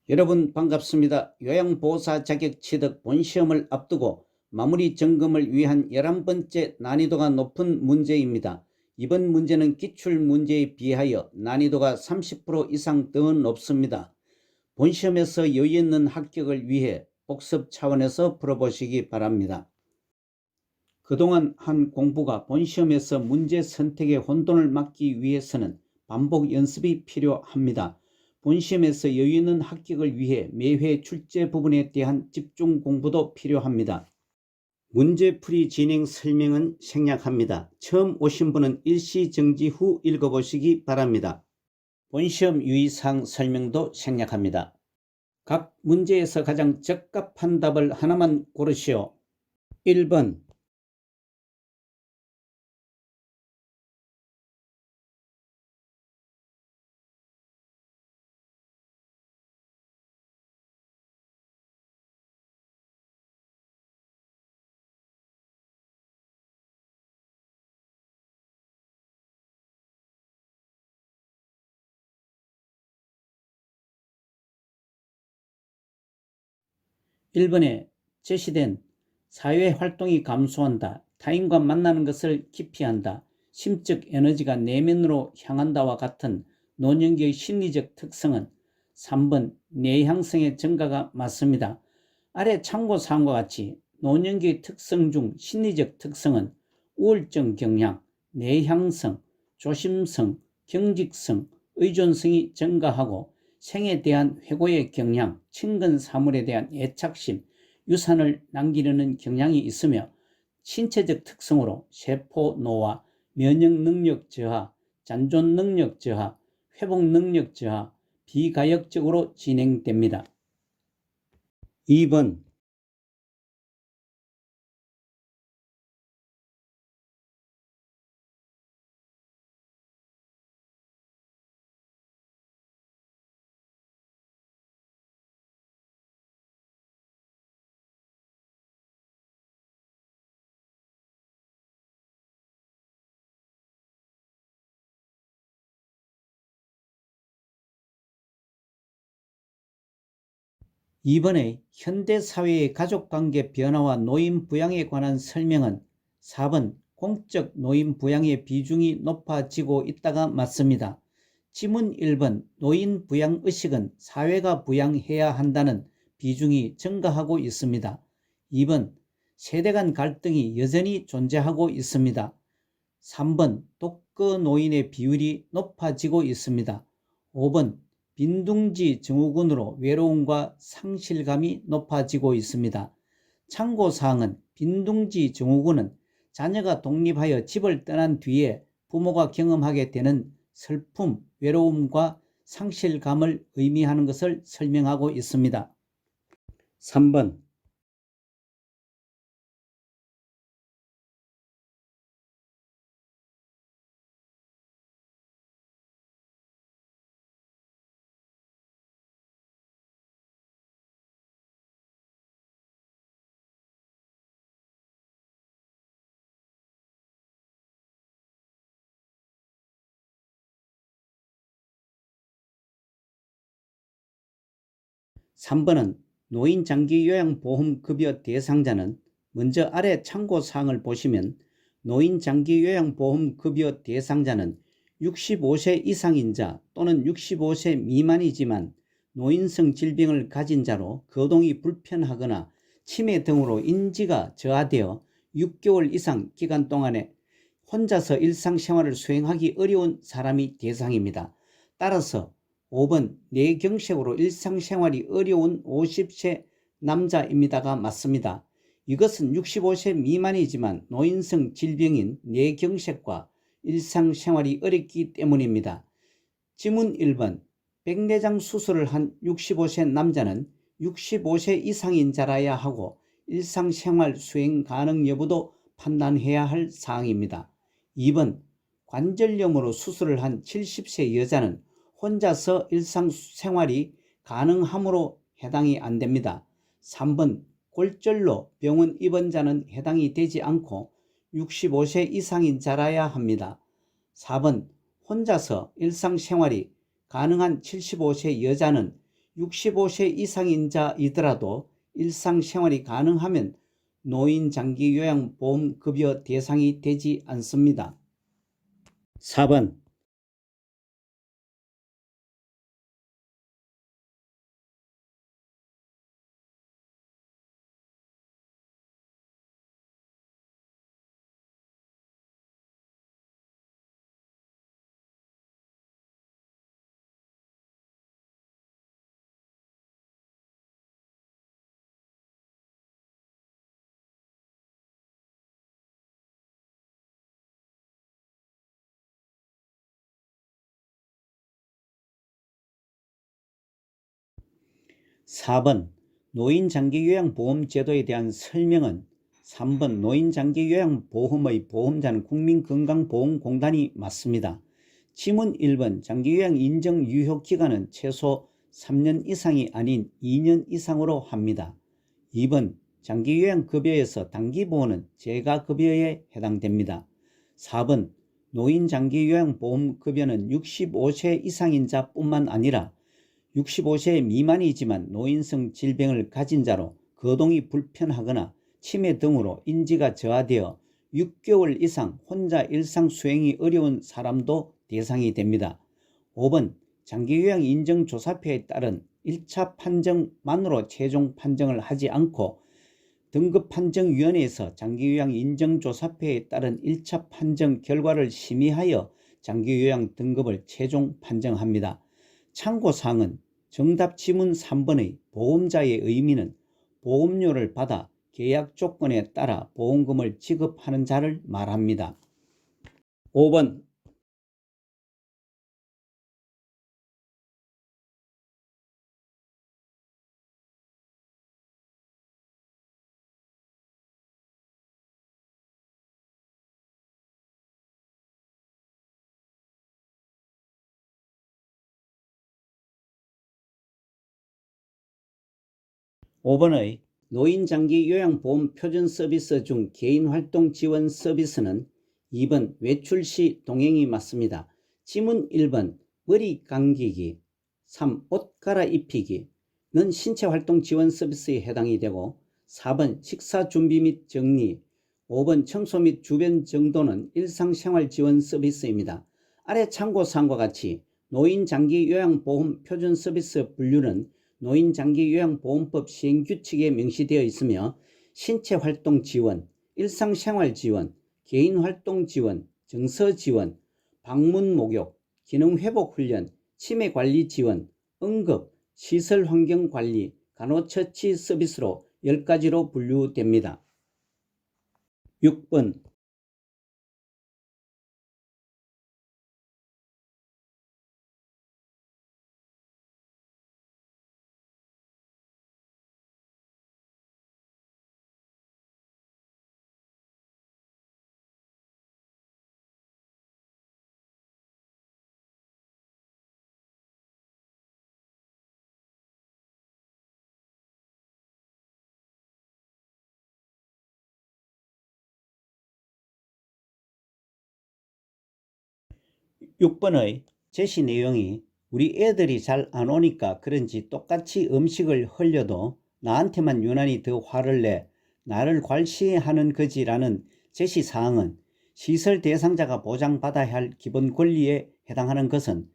여러분 반갑습니다. 요양보호사 자격 취득 본시험을 앞두고 마무리 점검을 위한 11번째 난이도가 높은 문제입니다. 이번 문제는 기출문제에 비하여 난이도가 30% 이상 더 높습니다. 본시험에서 여유 있는 합격을 위해 복습 차원에서 풀어보시기 바랍니다. 그동안 한 공부가 본시험에서 문제 선택의 혼돈을 막기 위해서는 반복 연습이 필요합니다. 본시험에서 여유 있는 합격을 위해 매회 출제 부분에 대한 집중 공부도 필요합니다. 문제풀이 진행 설명은 생략합니다. 처음 오신 분은 일시정지 후 읽어보시기 바랍니다. 본시험 유의사항 설명도 생략합니다. 각 문제에서 가장 적합한 답을 하나만 고르시오. 1번 1번에 제시된 사회활동이 감소한다. 타인과 만나는 것을 기피한다. 심적 에너지가 내면으로 향한다와 같은 노년기의 심리적 특성은 3번 내향성의 증가가 맞습니다. 아래 참고사항과 같이 노년기의 특성 중 심리적 특성은 우울증 경향, 내향성, 조심성, 경직성, 의존성이 증가하고 생에 대한 회고의 경향, 친근 사물에 대한 애착심, 유산을 남기려는 경향이 있으며 신체적 특성으로 세포 노화, 면역 능력 저하, 잔존 능력 저하, 회복 능력 저하, 비가역적으로 진행됩니다. 2번 2번의 현대사회의 가족관계 변화와 노인 부양에 관한 설명은 4번 공적 노인 부양의 비중이 높아지고 있다가 맞습니다. 지문 1번 노인 부양 의식은 사회가 부양해야 한다는 비중이 증가하고 있습니다. 2번 세대 간 갈등이 여전히 존재하고 있습니다. 3번 독거 노인의 비율이 높아지고 있습니다. 5번 빈둥지 증후군으로 외로움과 상실감이 높아지고 있습니다. 참고사항은 빈둥지 증후군은 자녀가 독립하여 집을 떠난 뒤에 부모가 경험하게 되는 슬픔, 외로움과 상실감을 의미하는 것을 설명하고 있습니다. 3번 3번은 노인장기요양보험급여 대상자는 먼저 아래 참고사항을 보시면 노인장기요양보험급여 대상자는 65세 이상인 자 또는 65세 미만이지만 노인성 질병을 가진 자로 거동이 불편하거나 치매 등으로 인지가 저하되어 6개월 이상 기간 동안에 혼자서 일상생활을 수행하기 어려운 사람이 대상입니다. 따라서 5번 뇌경색으로 일상생활이 어려운 50세 남자입니다가 맞습니다. 이것은 65세 미만이지만 노인성 질병인 뇌경색과 일상생활이 어렵기 때문입니다. 지문 1번 백내장 수술을 한 65세 남자는 65세 이상인 자라야 하고 일상생활 수행 가능 여부도 판단해야 할 사항입니다. 2번 관절염으로 수술을 한 70세 여자는 혼자서 일상생활이 가능하므로 해당이 안됩니다. 3번 골절로 병원 입원자는 해당이 되지 않고 65세 이상인 자라야 합니다. 4번 혼자서 일상생활이 가능한 75세 여자는 65세 이상인 자이더라도 일상생활이 가능하면 노인 장기 요양보험 급여 대상이 되지 않습니다. 4번 4번 노인장기요양보험 제도에 대한 설명은 3번 노인장기요양보험의 보험자는 국민건강보험공단이 맞습니다. 지문 1번 장기요양 인정 유효기간은 최소 3년 이상이 아닌 2년 이상으로 합니다. 2번 장기요양급여에서 단기보험은 재가급여에 해당됩니다. 4번 노인장기요양보험급여는 65세 이상인 자뿐만 아니라 65세 미만이지만 노인성 질병을 가진 자로 거동이 불편하거나 치매 등으로 인지가 저하되어 6개월 이상 혼자 일상 수행이 어려운 사람도 대상이 됩니다. 5번 장기요양 인정조사표에 따른 1차 판정만으로 최종 판정을 하지 않고 등급판정위원회에서 장기요양 인정조사표에 따른 1차 판정 결과를 심의하여 장기요양 등급을 최종 판정합니다. 참고사항은 정답 지문 3번의 보험자의 의미는 보험료를 받아 계약 조건에 따라 보험금을 지급하는 자를 말합니다. 5번 5번의 노인장기요양보험 표준서비스 중 개인활동지원 서비스는 2번 외출 시 동행이 맞습니다. 지문 1번 머리 감기기, 3. 옷 갈아입히기는 신체활동지원 서비스에 해당이 되고 4번 식사준비 및 정리, 5번 청소 및 주변 정돈은 일상생활지원 서비스입니다. 아래 참고사항과 같이 노인장기요양보험 표준서비스 분류는 노인장기요양보험법 시행규칙에 명시되어 있으며 신체활동지원, 일상생활지원, 개인활동지원, 정서지원, 방문목욕, 기능회복훈련, 치매관리지원, 응급, 시설환경관리, 간호처치 서비스로 10가지로 분류됩니다. 6번 의 제시 내용이 우리 애들이 잘 안 오니까 그런지 똑같이 음식을 흘려도 나한테만 유난히 더 화를 내 나를 괄시하는 거지라는 제시사항은 시설 대상자가 보장받아야 할 기본 권리에 해당하는 것은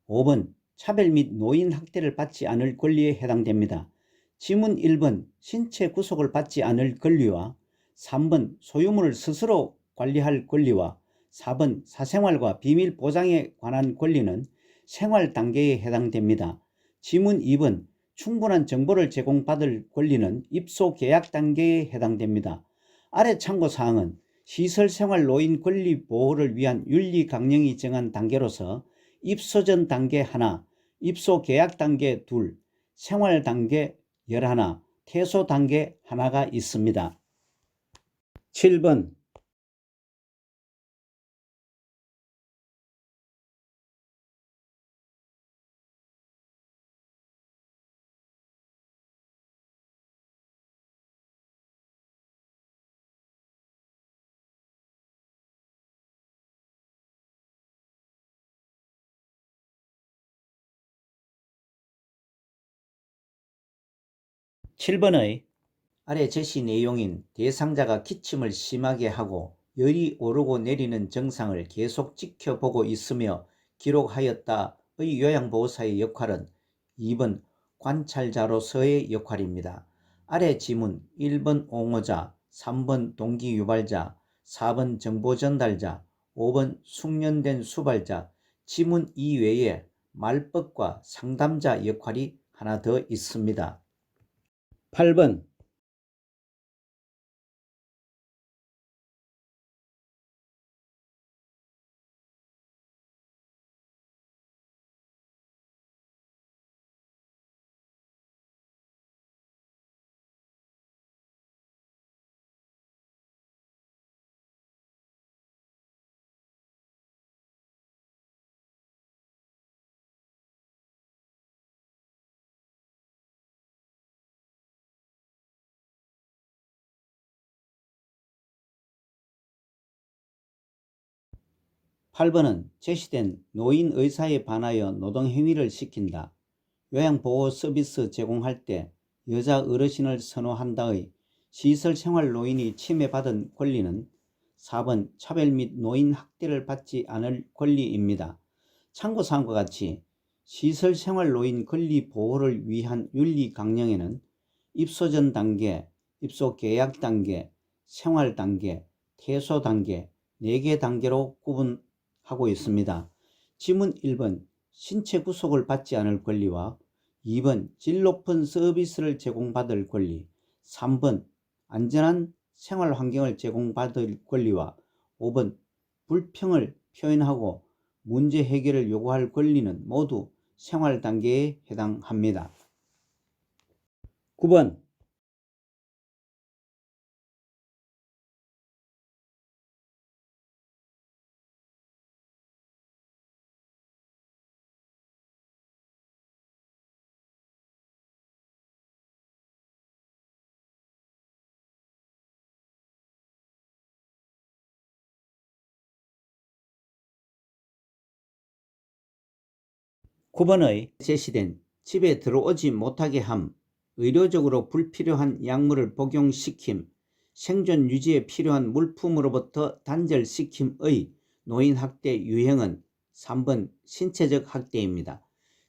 5번 차별 및 노인 학대를 받지 않을 권리에 해당됩니다. 지문 1번 신체 구속을 받지 않을 권리와 3번 소유물을 스스로 관리할 권리와 4번 사생활과 비밀 보장에 관한 권리는 생활 단계에 해당됩니다. 지문 2번 충분한 정보를 제공받을 권리는 입소 계약 단계에 해당됩니다. 아래 참고사항은 시설생활 노인 권리 보호를 위한 윤리 강령이 정한 단계로서 입소 전 단계 1, 입소 계약 단계 2, 생활 단계 11, 퇴소 단계 1가 있습니다. 7번 7번의 아래 제시 내용인 대상자가 기침을 심하게 하고 열이 오르고 내리는 증상을 계속 지켜보고 있으며 기록하였다의 요양보호사의 역할은 2번 관찰자로서의 역할입니다. 아래 지문 1번 옹호자, 3번 동기유발자, 4번 정보전달자, 5번 숙련된 수발자, 지문 이외에 말법과 상담자 역할이 하나 더 있습니다. 8번 8번은 제시된 노인의사에 반하여 노동행위를 시킨다. 요양보호 서비스 제공할 때 여자 어르신을 선호한다의 시설생활 노인이 침해받은 권리는 4번 차별 및 노인 학대를 받지 않을 권리입니다. 참고사항과 같이 시설생활 노인 권리 보호를 위한 윤리 강령에는 입소 전 단계, 입소 계약 단계, 생활 단계, 퇴소 단계 4개 단계로 구분하고 있습니다. 지문 1번 신체 구속을 받지 않을 권리와 2번 질 높은 서비스를 제공받을 권리, 3번 안전한 생활 환경을 제공받을 권리와 5번 불평을 표현하고 문제 해결을 요구할 권리는 모두 생활 단계에 해당합니다. 9번 9번의 제시된 집에 들어오지 못하게 함, 의료적으로 불필요한 약물을 복용시킴, 생존 유지에 필요한 물품으로부터 단절시킴의 노인학대 유형은 3번 신체적 학대입니다.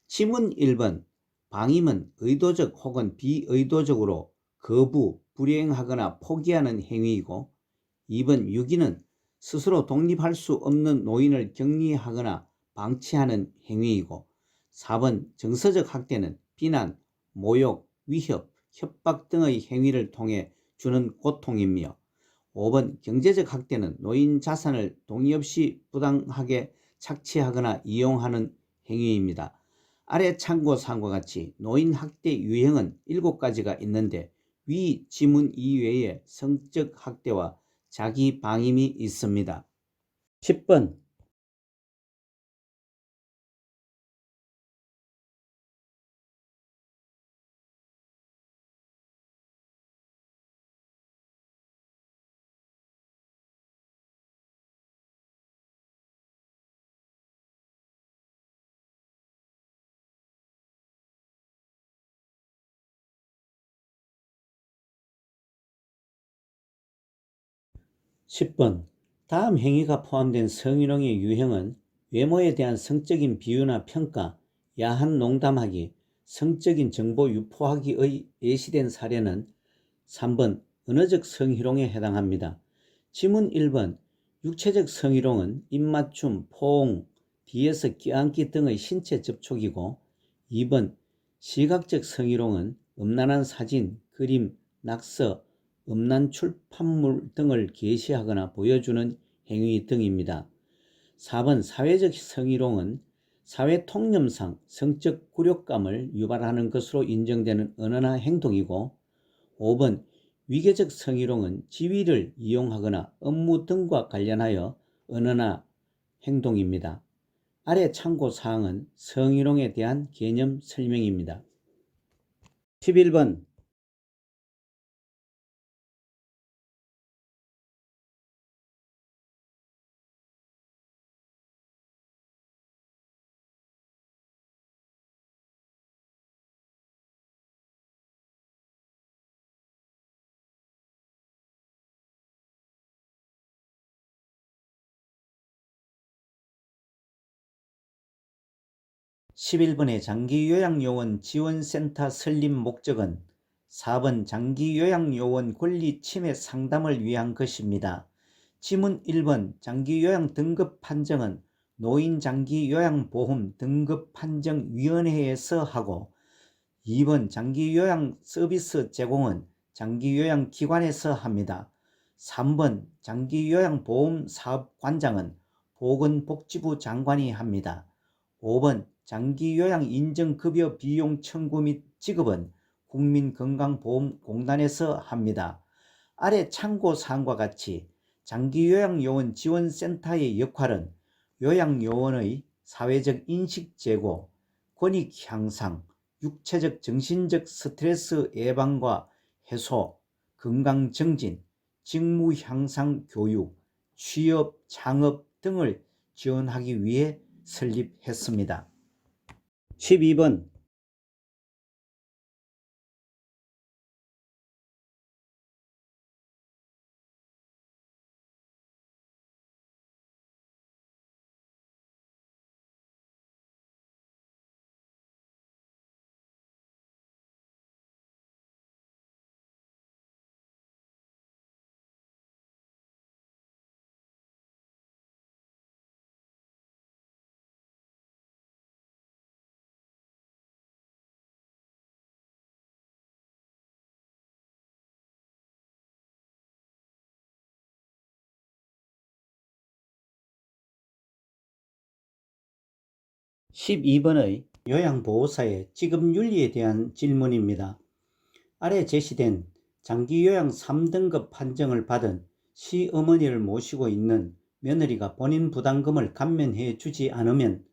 지문 1번 방임은 의도적 혹은 비의도적으로 거부, 불이행하거나 포기하는 행위이고 2번 유기는 스스로 독립할 수 없는 노인을 격리하거나 방치하는 행위이고 4번 정서적 학대는 비난, 모욕, 위협, 협박 등의 행위를 통해 주는 고통이며 5번 경제적 학대는 노인 자산을 동의 없이 부당하게 착취하거나 이용하는 행위입니다. 아래 참고사항과 같이 노인 학대 유형은 7가지가 있는데 위 지문 이외에 성적 학대와 자기 방임이 있습니다. 10번 다음 행위가 포함된 성희롱의 유형은 외모에 대한 성적인 비유나 평가, 야한 농담하기, 성적인 정보 유포하기의 예시된 사례는 3번 언어적 성희롱에 해당합니다. 지문 1번 육체적 성희롱은 입맞춤, 포옹, 뒤에서 껴안기 등의 신체 접촉이고 2번 시각적 성희롱은 음란한 사진, 그림, 낙서, 음란 출판물 등을 게시하거나 보여주는 행위 등입니다. 4번 사회적 성희롱은 사회 통념상 성적 굴욕감을 유발하는 것으로 인정되는 언어나 행동이고 5번 위계적 성희롱은 지위를 이용하거나 업무 등과 관련하여 언어나 행동입니다. 아래 참고사항은 성희롱에 대한 개념 설명입니다. 11번 11번의 장기요양요원 지원센터 설립 목적은 4번 장기요양요원 권리 침해 상담을 위한 것입니다. 지문 1번 장기요양 등급 판정은 노인장기요양보험 등급판정위원회에서 하고 2번 장기요양 서비스 제공은 장기요양기관에서 합니다. 3번 장기요양보험사업관장은 보건복지부 장관이 합니다. 5번 장기요양인정급여 비용 청구 및 지급은 국민건강보험공단에서 합니다. 아래 참고사항과 같이 장기요양요원 지원센터의 역할은 요양요원의 사회적 인식 제고, 권익 향상, 육체적 정신적 스트레스 예방과 해소, 건강 정진, 직무 향상 교육, 취업, 창업 등을 지원하기 위해 설립했습니다. 12번 (12번의) 요양보호사의 지급윤리에 대한 질문입니다. 아래 제시된 장기요양 3등급 판정을 받은 시어머니를 모시고 있는 며느리가 본인 부담금을 감면해 주지 않으면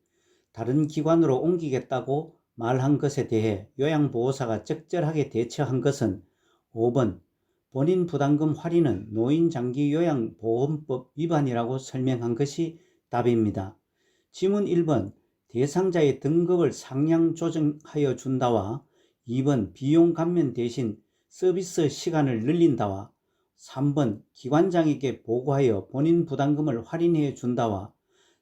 다른 기관으로 옮기겠다고 말한 것에 대해 요양보호사가 적절하게 대처한 것은 5번 본인 부담금 할인은 노인장기요양보험법 위반이라고 설명한 것이 답입니다. 지문 1번 대상자의 등급을 상향 조정하여 준다와 2번 비용 감면 대신 서비스 시간을 늘린다와 3번 기관장에게 보고하여 본인 부담금을 할인해 준다와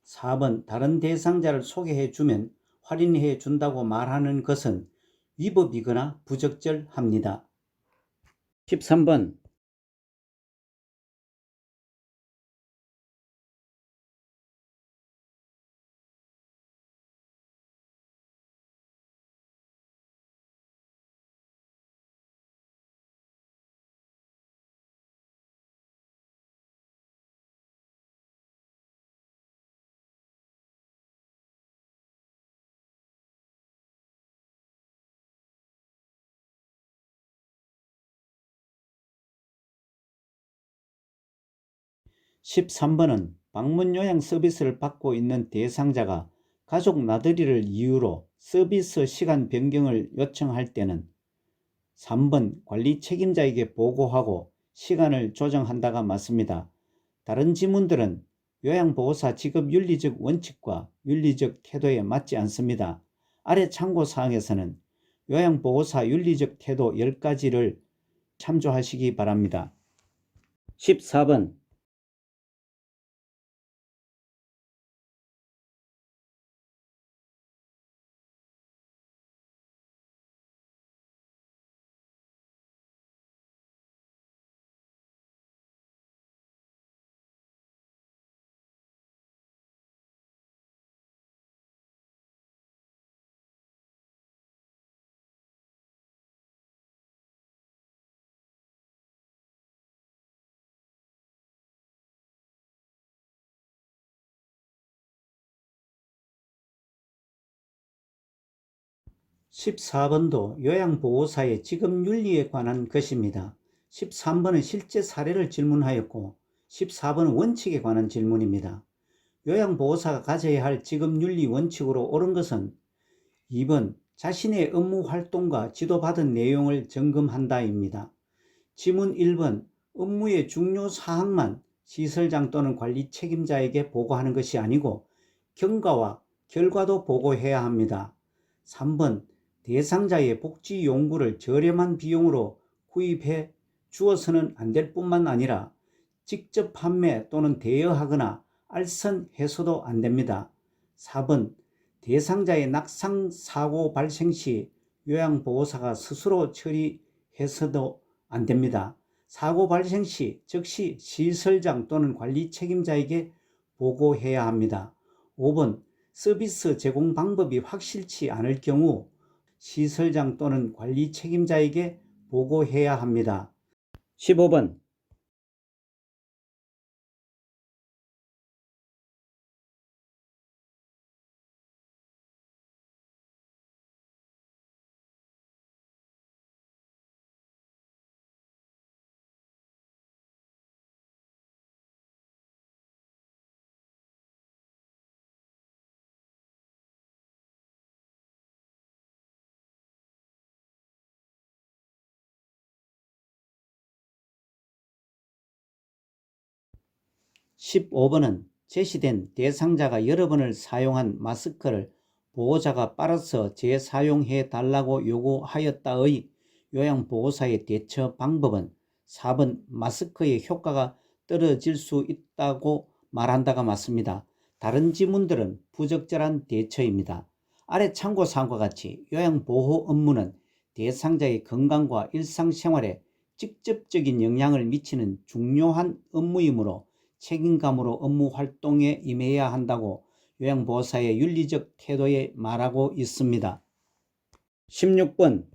4번 다른 대상자를 소개해 주면 할인해 준다고 말하는 것은 위법이거나 부적절합니다. 13번 (13번은) 방문 요양 서비스를 받고 있는 대상자가 가족 나들이를 이유로 서비스 시간 변경을 요청할 때는 3번 관리 책임자에게 보고하고 시간을 조정한다가 맞습니다. 다른 지문들은 요양보호사 직업 윤리적 원칙과 윤리적 태도에 맞지 않습니다. 아래 참고사항에서는 요양보호사 윤리적 태도 10가지를 참조하시기 바랍니다. 14번 (14번도) 요양보호사의 직업윤리에 관한 것입니다. 13번은 실제 사례를 질문하였고 14번은 원칙에 관한 질문입니다. 요양보호사가 가져야 할 직업윤리 원칙으로 옳은 것은 2번 자신의 업무활동과 지도받은 내용을 점검한다입니다. 지문 1번 업무의 중요 사항만 시설장 또는 관리 책임자에게 보고하는 것이 아니고 경과와 결과도 보고해야 합니다. 3번 대상자의 복지 용구를 저렴한 비용으로 구입해 주어서는 안 될 뿐만 아니라 직접 판매 또는 대여하거나 알선해서도 안 됩니다. 4번 대상자의 낙상 사고 발생 시 요양보호사가 스스로 처리해서도 안 됩니다. 사고 발생 시 즉시 시설장 또는 관리 책임자에게 보고해야 합니다. 5번 서비스 제공 방법이 확실치 않을 경우 시설장 또는 관리 책임자에게 보고해야 합니다. 15번 15번은 제시된 대상자가 여러 번을 사용한 마스크를 보호자가 빨아서 재사용해 달라고 요구하였다의 요양보호사의 대처 방법은 4번 마스크의 효과가 떨어질 수 있다고 말한다가 맞습니다. 다른 지문들은 부적절한 대처입니다. 아래 참고사항과 같이 요양보호 업무는 대상자의 건강과 일상생활에 직접적인 영향을 미치는 중요한 업무이므로 책임감으로 업무 활동에 임해야 한다고 요양보호사의 윤리적 태도에 말하고 있습니다. 16번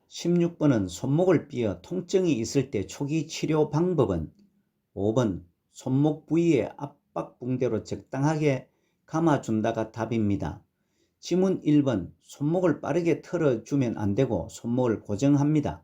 16번은 손목을 삐어 통증이 있을 때 초기 치료 방법은 5번 손목 부위에 압박 붕대로 적당하게 감아준다가 답입니다. 지문 1번 손목을 빠르게 틀어주면 안되고 손목을 고정합니다.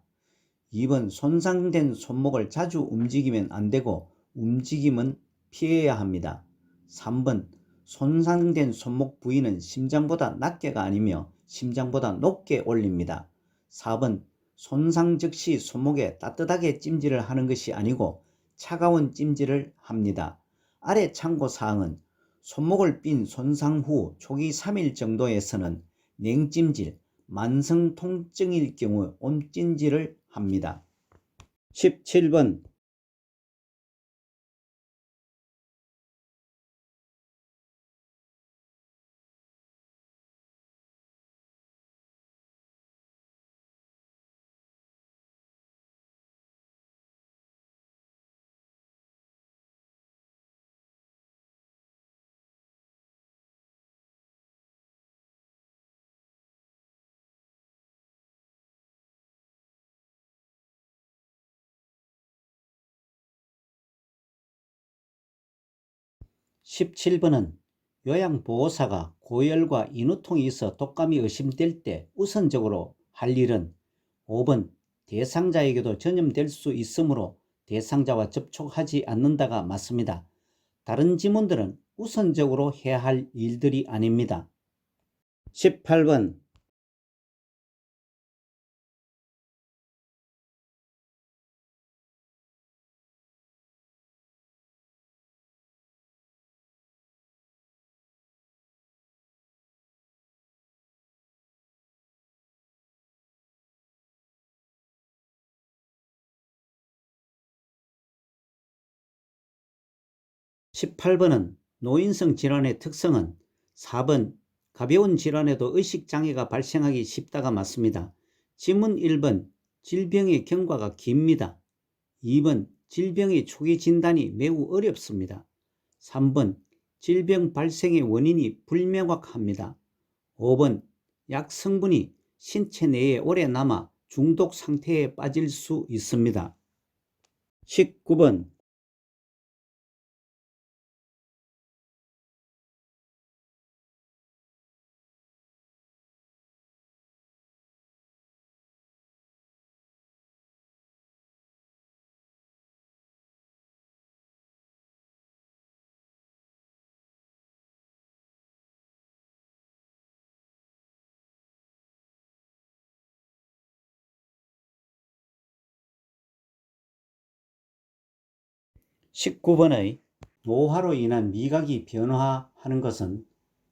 2번 손상된 손목을 자주 움직이면 안되고 움직임은 피해야 합니다. 3번 손상된 손목 부위는 심장보다 낮게가 아니며 심장보다 높게 올립니다. 4번 손상 즉시 손목에 따뜻하게 찜질을 하는 것이 아니고 차가운 찜질을 합니다. 아래 참고사항은 손목을 삔 손상 후 초기 3일 정도에서는 냉찜질, 만성 통증일 경우 온찜질을 합니다. 17번 17번은 요양보호사가 고열과 인후통이 있어 독감이 의심될 때 우선적으로 할 일은 5번 대상자에게도 전염될 수 있으므로 대상자와 접촉하지 않는다가 맞습니다. 다른 지문들은 우선적으로 해야 할 일들이 아닙니다. 18번 노인성 질환의 특성은 4번 가벼운 질환에도 의식장애가 발생하기 쉽다가 맞습니다. 지문 1번 질병의 경과가 깁니다. 2번 질병의 초기 진단이 매우 어렵습니다. 3번 질병 발생의 원인이 불명확합니다. 5번 약 성분이 신체 내에 오래 남아 중독 상태에 빠질 수 있습니다. 19번 19번의 노화로 인한 미각이 변화하는 것은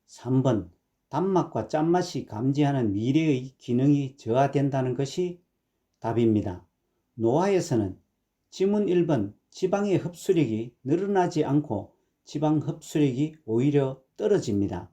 3번 단맛과 짠맛이 감지하는 미래의 기능이 저하된다는 것이 답입니다. 노화에서는 지문 1번 지방의 흡수력이 늘어나지 않고 지방 흡수력이 오히려 떨어집니다.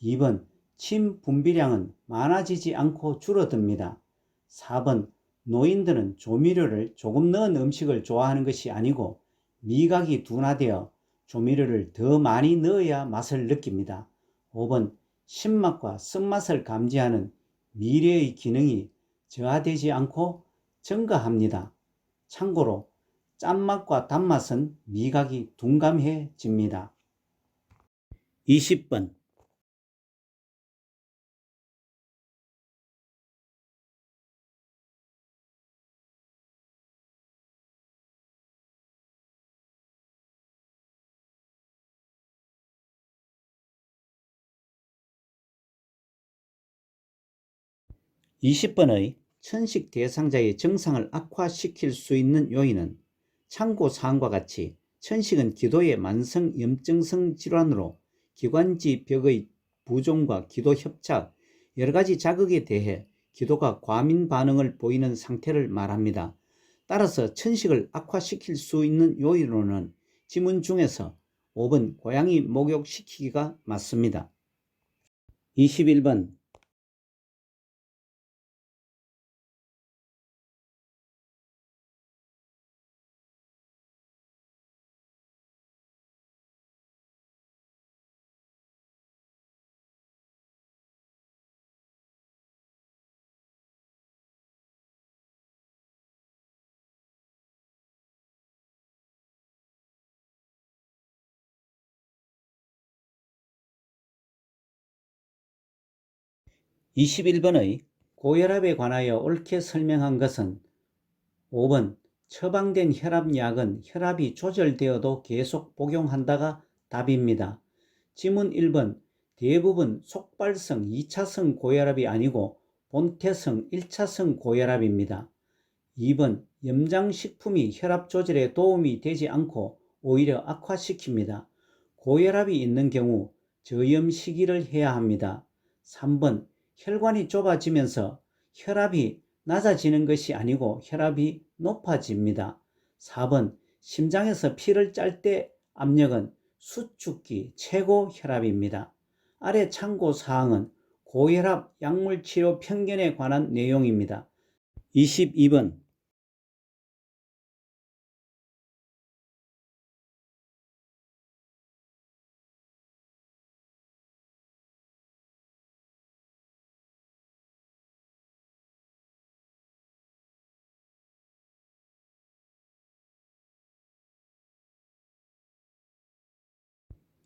2번 침 분비량은 많아지지 않고 줄어듭니다. 4번 노인들은 조미료를 조금 넣은 음식을 좋아하는 것이 아니고 미각이 둔화되어 조미료를 더 많이 넣어야 맛을 느낍니다. 5번 신맛과 쓴맛을 감지하는 미래의 기능이 저하되지 않고 증가합니다. 참고로 짠맛과 단맛은 미각이 둔감해집니다. 20번 20번의 천식 대상자의 증상을 악화시킬 수 있는 요인은 참고사항과 같이 천식은 기도의 만성 염증성 질환으로 기관지 벽의 부종과 기도 협착, 여러가지 자극에 대해 기도가 과민 반응을 보이는 상태를 말합니다. 따라서 천식을 악화시킬 수 있는 요인으로는 지문 중에서 5번 고양이 목욕시키기가 맞습니다. 21번 21번의 고혈압에 관하여 옳게 설명한 것은 5번 처방된 혈압약은 혈압이 조절되어도 계속 복용한다가 답입니다. 지문 1번 대부분 속발성 2차성 고혈압이 아니고 본태성 1차성 고혈압입니다. 2번 염장식품이 혈압 조절에 도움이 되지 않고 오히려 악화시킵니다. 고혈압이 있는 경우 저염 시기를 해야 합니다. 3번 혈관이 좁아지면서 혈압이 낮아지는 것이 아니고 혈압이 높아집니다. 4번 심장에서 피를 짤 때 압력은 수축기 최고 혈압입니다. 아래 참고사항은 고혈압 약물치료 편견에 관한 내용입니다. 22번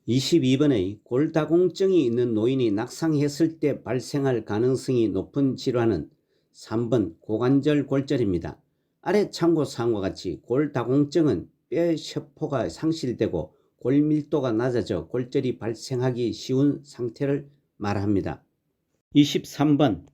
22번의 골다공증이 있는 노인이 낙상했을 때 발생할 가능성이 높은 질환은 3번 고관절 골절입니다. 아래 참고사항과 같이 골다공증은 뼈 세포가 상실되고 골밀도가 낮아져 골절이 발생하기 쉬운 상태를 말합니다. 23번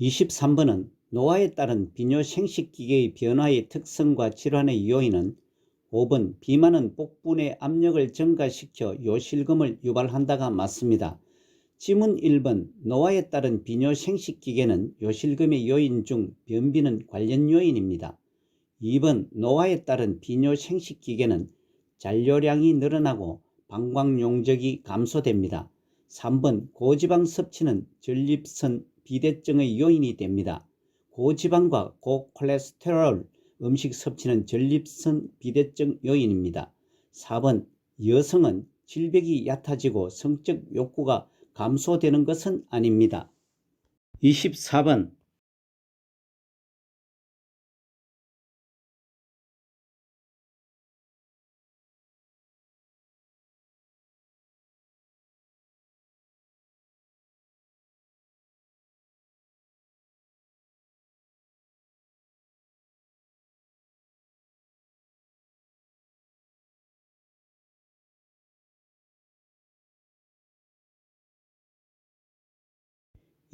23번은 노화에 따른 비뇨생식기계의 변화의 특성과 질환의 요인은 5번 비만은 복부의 압력을 증가시켜 요실금을 유발한다가 맞습니다. 지문 1번 노화에 따른 비뇨생식기계는 요실금의 요인 중 변비는 관련 요인입니다. 2번 노화에 따른 비뇨생식기계는 잔류량이 늘어나고 방광용적이 감소됩니다. 3번 고지방 섭취는 전립선 비대증의 요인이 됩니다. 고지방과 고콜레스테롤 음식 섭취는 전립선 비대증 요인입니다. 4번 여성은 질벽이 얕아지고 성적 욕구가 감소되는 것은 아닙니다. 24번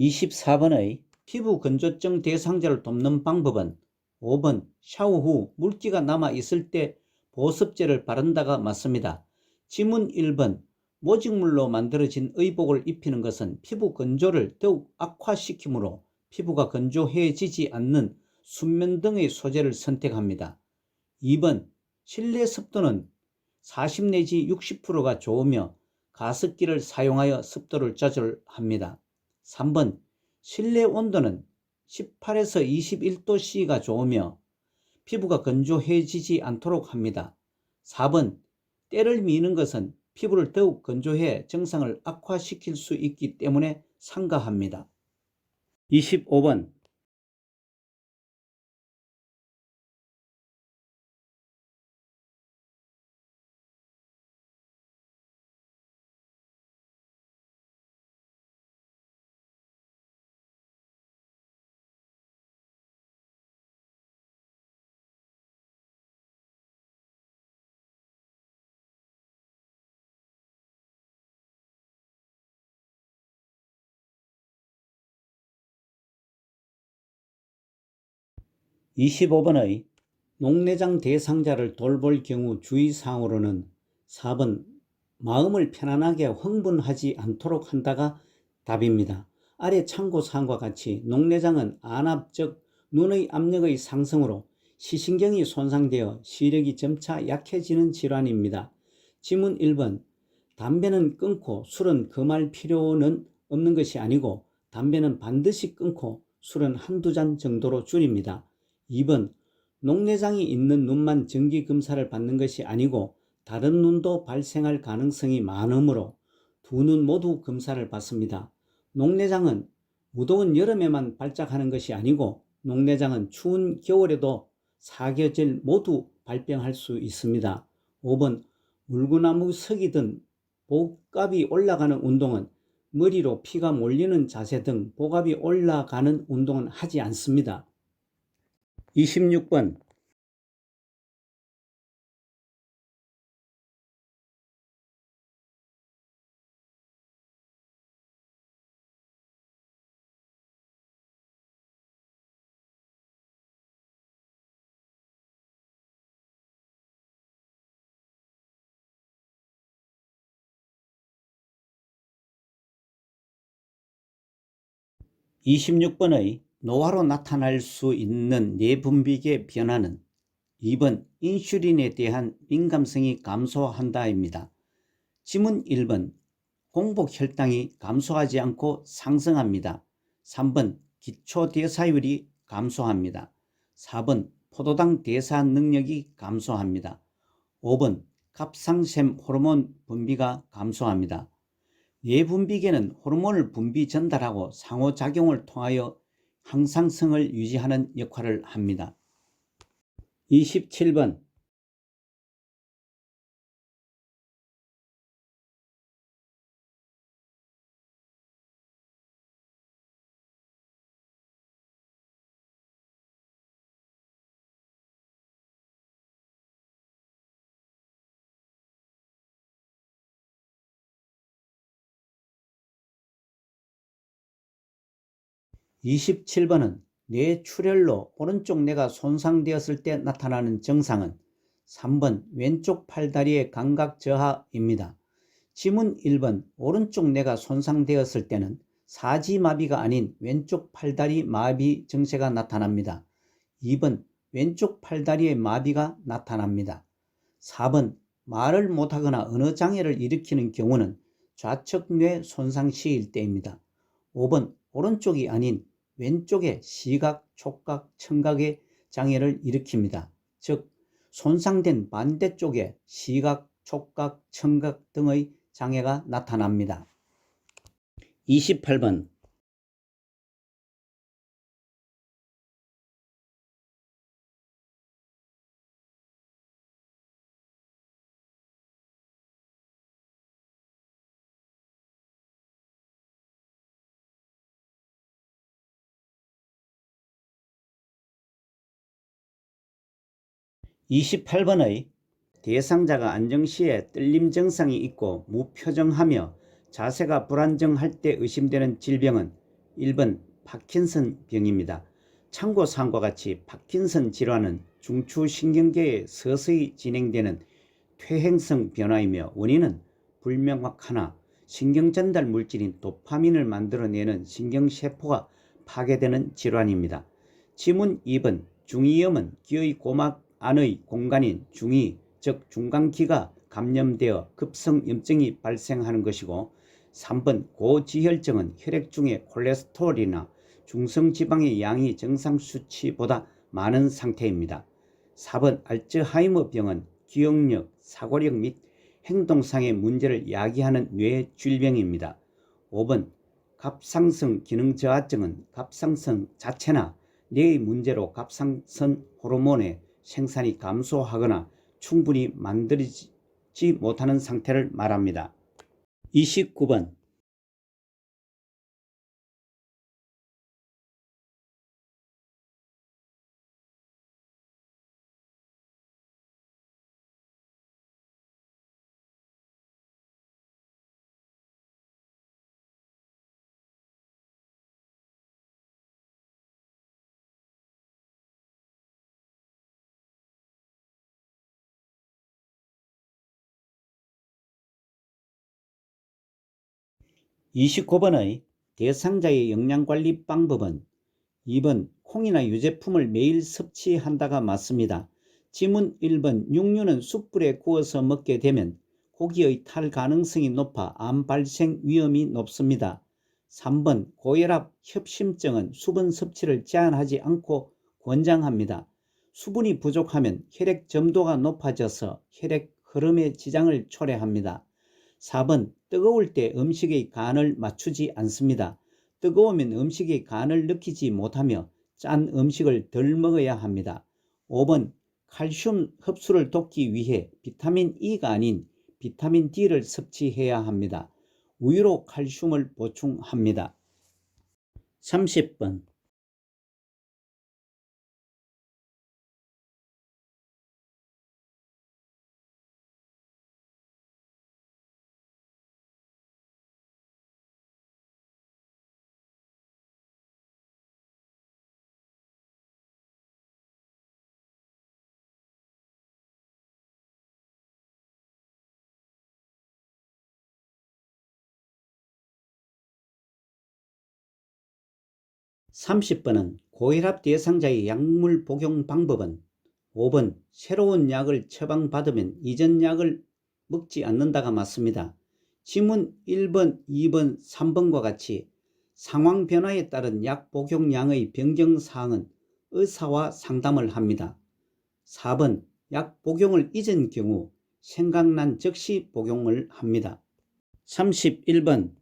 24번의 피부 건조증 대상자를 돕는 방법은 5번 샤워 후 물기가 남아 있을 때 보습제를 바른다가 맞습니다. 지문 1번 모직물로 만들어진 의복을 입히는 것은 피부 건조를 더욱 악화시키므로 피부가 건조해지지 않는 순면 등의 소재를 선택합니다. 2번 실내 습도는 40 내지 60%가 좋으며 가습기를 사용하여 습도를 조절합니다. 3번 실내 온도는 18에서 21도씨가 좋으며 피부가 건조해지지 않도록 합니다. 4번 때를 미는 것은 피부를 더욱 건조해 증상을 악화시킬 수 있기 때문에 삼가합니다. 25번 25번의 녹내장 대상자를 돌볼 경우 주의사항으로는 4번 마음을 편안하게 흥분하지 않도록 한다가 답입니다. 아래 참고사항과 같이 녹내장은 안압적 눈의 압력의 상승으로 시신경이 손상되어 시력이 점차 약해지는 질환입니다. 지문 1번 담배는 끊고 술은 금할 필요는 없는 것이 아니고 담배는 반드시 끊고 술은 한두 잔 정도로 줄입니다. 2번 녹내장이 있는 눈만 정기검사를 받는 것이 아니고 다른 눈도 발생할 가능성이 많으므로 두 눈 모두 검사를 받습니다. 녹내장은 무더운 여름에만 발작하는 것이 아니고 녹내장은 추운 겨울에도 사계절 모두 발병할 수 있습니다. 5번 물구나무 서기든 복압이 올라가는 운동은 머리로 피가 몰리는 자세 등 복압이 올라가는 운동은 하지 않습니다. 26번 26번의 노화로 나타날 수 있는 뇌분비계 변화는 2번 인슐린에 대한 민감성이 감소한다입니다. 지문 1번 공복혈당이 감소하지 않고 상승합니다. 3번 기초대사율이 감소합니다. 4번 포도당 대사 능력이 감소합니다. 5번 갑상샘 호르몬 분비가 감소합니다. 뇌분비계는 호르몬을 분비 전달하고 상호작용을 통하여 항상성을 유지하는 역할을 합니다. 27번 27번은 뇌출혈로 오른쪽 뇌가 손상되었을 때 나타나는 증상은 3번 왼쪽 팔다리의 감각 저하입니다. 지문 1번 오른쪽 뇌가 손상되었을 때는 사지마비가 아닌 왼쪽 팔다리 마비 증세가 나타납니다. 2번 왼쪽 팔다리의 마비가 나타납니다. 4번 말을 못하거나 언어 장애를 일으키는 경우는 좌측 뇌 손상 시일 때입니다. 5번 오른쪽이 아닌 왼쪽에 시각, 촉각, 청각의 장애를 일으킵니다. 즉 손상된 반대쪽에 시각, 촉각, 청각 등의 장애가 나타납니다. 28번 28번의 대상자가 안정시에 떨림 증상이 있고 무표정하며 자세가 불안정할 때 의심되는 질병은 1번 파킨슨 병입니다. 참고사항과 같이 파킨슨 질환은 중추신경계에 서서히 진행되는 퇴행성 변화이며 원인은 불명확하나 신경전달 물질인 도파민을 만들어내는 신경세포가 파괴되는 질환입니다. 지문 2번 중이염은 기의 고막 안의 공간인 중이 즉 중간기가 감염되어 급성염증이 발생하는 것이고 3번 고지혈증은 혈액 중에 콜레스테롤이나 중성지방의 양이 정상 수치보다 많은 상태입니다. 4번 알츠하이머 병은 기억력, 사고력 및 행동상의 문제를 야기하는 뇌 질병입니다. 5번 갑상선 기능 저하증은 갑상선 자체나 뇌의 문제로 갑상선 호르몬의 생산이 감소하거나 충분히 만들어지지 못하는 상태를 말합니다. 29번 29번의 대상자의 영양관리 방법은 2번 콩이나 유제품을 매일 섭취한다가 맞습니다. 지문 1번 육류는 숯불에 구워서 먹게 되면 고기의 탈 가능성이 높아 암 발생 위험이 높습니다. 3번 고혈압 협심증은 수분 섭취를 제한하지 않고 권장합니다. 수분이 부족하면 혈액 점도가 높아져서 혈액 흐름에 지장을 초래합니다. 4번 뜨거울 때 음식의 간을 맞추지 않습니다. 뜨거우면 음식의 간을 느끼지 못하며 짠 음식을 덜 먹어야 합니다. 5번 칼슘 흡수를 돕기 위해 비타민 E가 아닌 비타민 D를 섭취해야 합니다. 우유로 칼슘을 보충합니다. 30번 30번은 고혈압 대상자의 약물 복용 방법은 5번 새로운 약을 처방받으면 이전 약을 먹지 않는다가 맞습니다. 지문 1번, 2번, 3번과 같이 상황 변화에 따른 약 복용량의 변경사항은 의사와 상담을 합니다. 4번 약 복용을 잊은 경우 생각난 즉시 복용을 합니다. 31번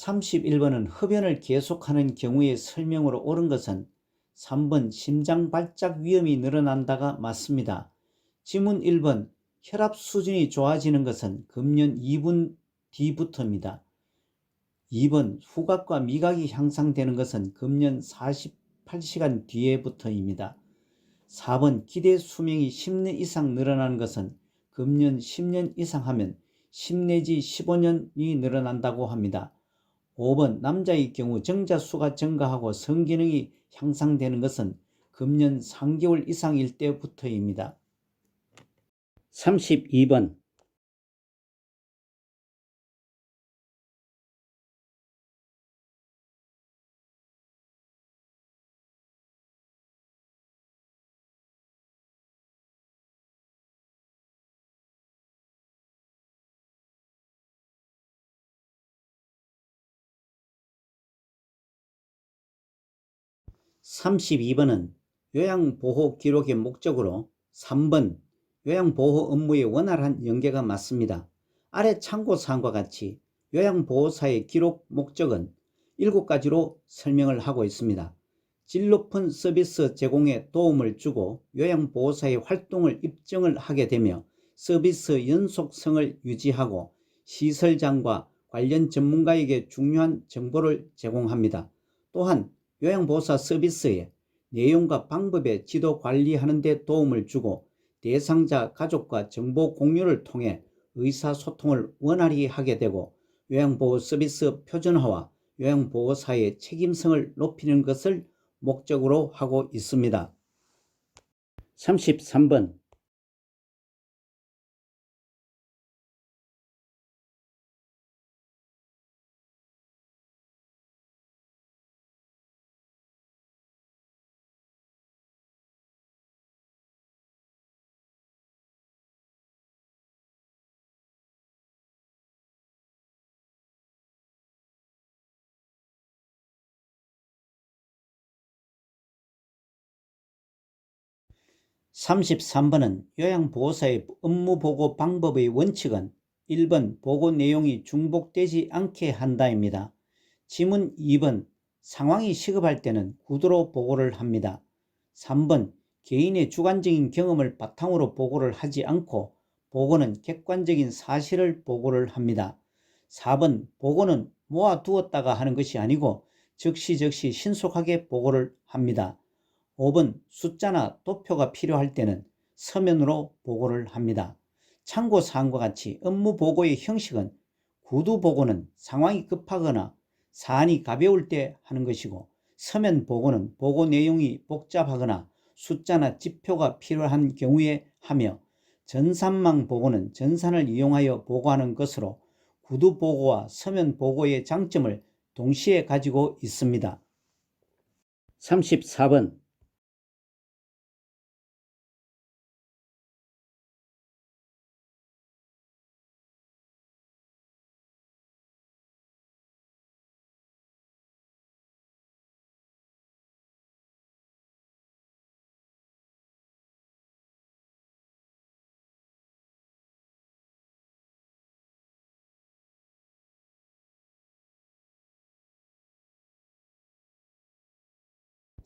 31번은 흡연을 계속하는 경우의 설명으로 옳은 것은 3번 심장 발작 위험이 늘어난다가 맞습니다. 지문 1번 혈압 수준이 좋아지는 것은 금년 2분 뒤부터입니다. 2번 후각과 미각이 향상되는 것은 금년 48시간 뒤에부터입니다. 4번 기대 수명이 10년 이상 늘어나는 것은 금년 10년 이상 하면 10 내지 15년이 늘어난다고 합니다. 5번 남자의 경우 정자수가 증가하고 성기능이 향상되는 것은 금년 3개월 이상일 때부터입니다. 32번 32번은 요양보호 기록의 목적으로 3번 요양보호 업무의 원활한 연계가 맞습니다. 아래 참고사항과 같이 요양보호사의 기록 목적은 7가지로 설명을 하고 있습니다. 질 높은 서비스 제공에 도움을 주고 요양보호사의 활동을 입증을 하게 되며 서비스 연속성을 유지하고 시설장과 관련 전문가에게 중요한 정보를 제공합니다. 또한 요양보호사 서비스의 내용과 방법에 지도 관리하는 데 도움을 주고 대상자 가족과 정보 공유를 통해 의사소통을 원활히 하게 되고 요양보호 서비스 표준화와 요양보호사의 책임성을 높이는 것을 목적으로 하고 있습니다. 33번 33번은 요양보호사의 업무보고 방법의 원칙은 1번 보고 내용이 중복되지 않게 한다입니다. 지문 2번 상황이 시급할 때는 구두로 보고를 합니다. 3번 개인의 주관적인 경험을 바탕으로 보고를 하지 않고 보고는 객관적인 사실을 보고를 합니다. 4번 보고는 모아두었다가 하는 것이 아니고 즉시 신속하게 보고를 합니다. 5번 숫자나 도표가 필요할 때는 서면으로 보고를 합니다. 참고사항과 같이 업무보고의 형식은 구두보고는 상황이 급하거나 사안이 가벼울 때 하는 것이고 서면보고는 보고 내용이 복잡하거나 숫자나 지표가 필요한 경우에 하며 전산망 보고는 전산을 이용하여 보고하는 것으로 구두보고와 서면보고의 장점을 동시에 가지고 있습니다. 34번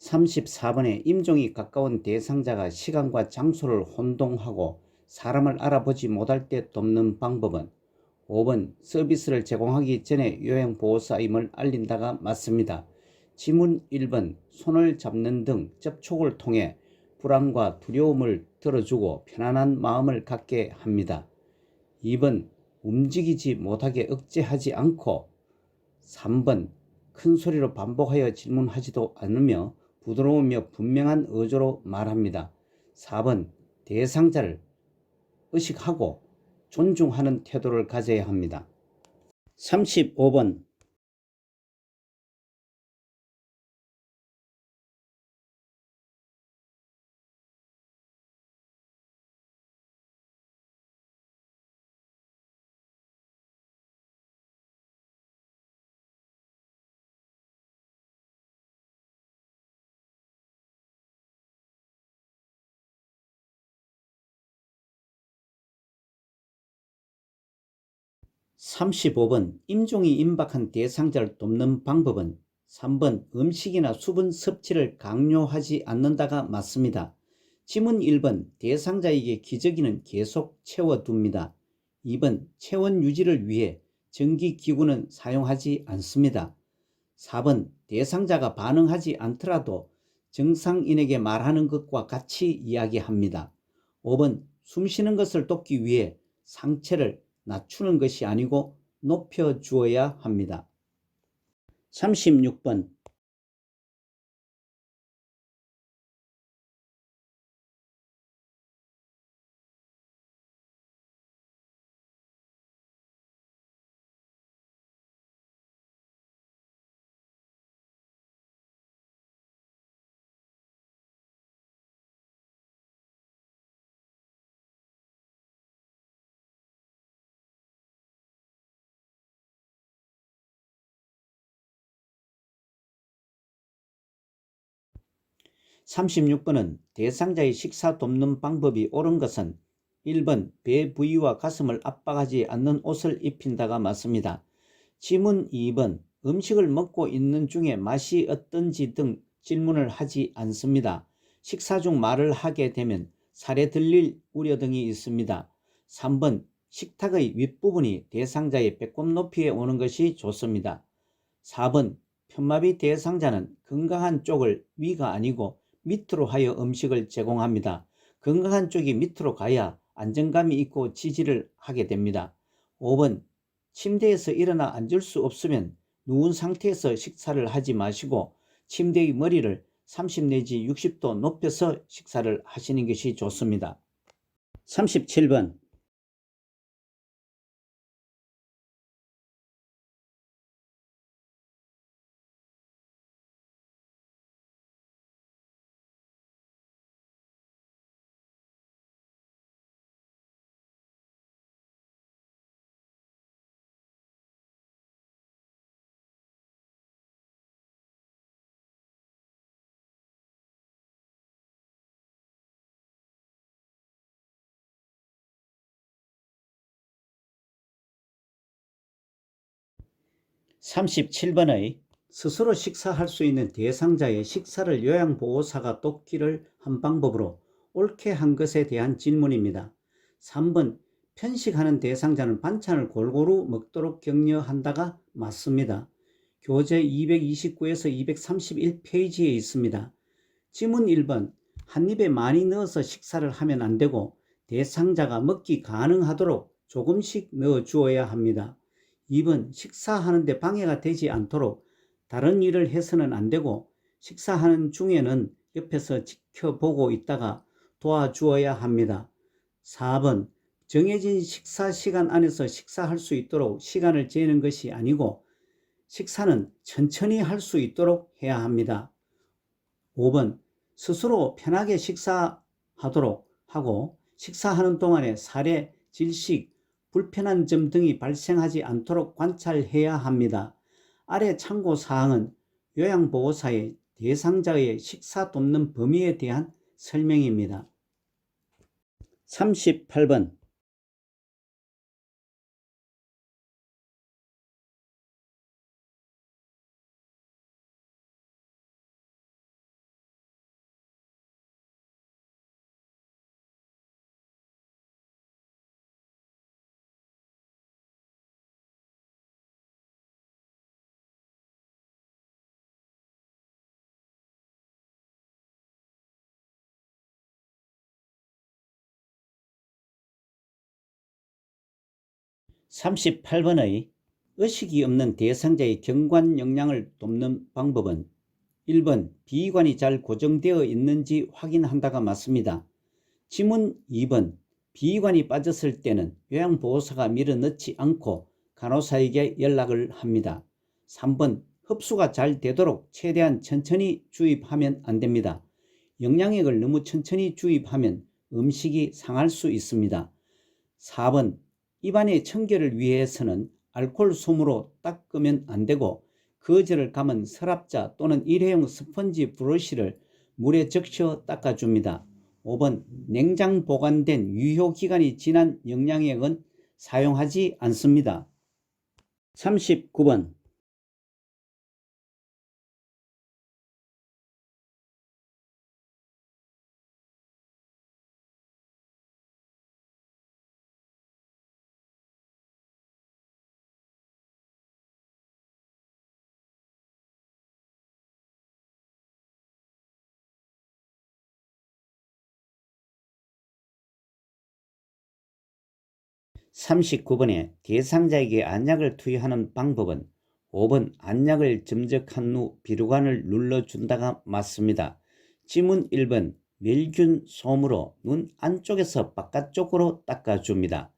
34번에 임종이 가까운 대상자가 시간과 장소를 혼동하고 사람을 알아보지 못할 때 돕는 방법은 5번 서비스를 제공하기 전에 요양보호사임을 알린다가 맞습니다. 지문 1번 손을 잡는 등 접촉을 통해 불안과 두려움을 덜어주고 편안한 마음을 갖게 합니다. 2번 움직이지 못하게 억제하지 않고 3번 큰 소리로 반복하여 질문하지도 않으며 부드러우며 분명한 어조로 말합니다. 4번 대상자를 의식하고 존중하는 태도를 가져야 합니다. 35번 35번 임종이 임박한 대상자를 돕는 방법은 3번 음식이나 수분 섭취를 강요하지 않는다가 맞습니다. 지문 1번 대상자에게 기저귀는 계속 채워둡니다. 2번 체온 유지를 위해 전기기구는 사용하지 않습니다. 4번 대상자가 반응하지 않더라도 정상인에게 말하는 것과 같이 이야기합니다. 5번 숨쉬는 것을 돕기 위해 상체를 낮추는 것이 아니고 높여주어야 합니다. 36번 36번은 대상자의 식사 돕는 방법이 옳은 것은 1번 배 부위와 가슴을 압박하지 않는 옷을 입힌다가 맞습니다. 지문 2번 음식을 먹고 있는 중에 맛이 어떤지 등 질문을 하지 않습니다. 식사 중 말을 하게 되면 살에 들릴 우려 등이 있습니다. 3번 식탁의 윗부분이 대상자의 배꼽 높이에 오는 것이 좋습니다. 4번 편마비 대상자는 건강한 쪽을 위가 아니고 밑으로 하여 음식을 제공합니다. 건강한 쪽이 밑으로 가야 안정감이 있고 지지를 하게 됩니다. 5번 침대에서 일어나 앉을 수 없으면 누운 상태에서 식사를 하지 마시고 침대의 머리를 30 내지 60도 높여서 식사를 하시는 것이 좋습니다. 37번 (37번의) 스스로 식사할 수 있는 대상자의 식사를 요양보호사가 돕기를 한 방법으로 옳게 한 것에 대한 질문입니다. 3번 편식하는 대상자는 반찬을 골고루 먹도록 격려한다가 맞습니다. 교재 229에서 231페이지에 있습니다. 지문 1번 한 입에 많이 넣어서 식사를 하면 안 되고 대상자가 먹기 가능하도록 조금씩 넣어 주어야 합니다. 2번 식사하는데 방해가 되지 않도록 다른 일을 해서는 안 되고 식사하는 중에는 옆에서 지켜보고 있다가 도와주어야 합니다. 4번 정해진 식사 시간 안에서 식사할 수 있도록 시간을 재는 것이 아니고 식사는 천천히 할 수 있도록 해야 합니다. 5번 스스로 편하게 식사하도록 하고 식사하는 동안에 사례, 질식, 불편한 점 등이 발생하지 않도록 관찰해야 합니다. 아래 참고사항은 요양보호사의 대상자의 식사 돕는 범위에 대한 설명입니다. 38번 38번의 의식이 없는 대상자의 경관 역량을 돕는 방법은 1번 비위관이 잘 고정되어 있는지 확인한다가 맞습니다. 지문 2번 비위관이 빠졌을 때는 요양보호사가 밀어넣지 않고 간호사에게 연락을 합니다. 3번 흡수가 잘 되도록 최대한 천천히 주입하면 안 됩니다. 영양액을 너무 천천히 주입하면 음식이 상할 수 있습니다. 4번 입안의 청결을 위해서는 알코올 솜으로 닦으면 안 되고 거즈를 감은 서랍자 또는 일회용 스펀지 브러쉬를 물에 적셔 닦아줍니다. 5번 냉장 보관된 유효기간이 지난 영양액은 사용하지 않습니다. 39번 (39번에) 대상자에게 안약을 투여하는 방법은 5번 안약을 점적한 후 비루관을 눌러준다가 맞습니다. 지문 1번 멸균 솜으로 눈 안쪽에서 바깥쪽으로 닦아줍니다.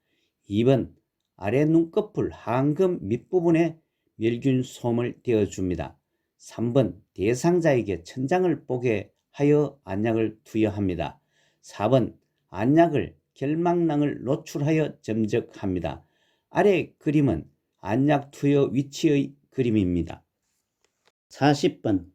2번 아래 눈꺼풀 하안금 밑부분에 멸균 솜을 떼어줍니다. 3번 대상자에게 천장을 보게 하여 안약을 투여합니다. 4번 안약을 결막낭을 노출하여 점적합니다. 아래 그림은 안약 투여 위치의 그림입니다. 40번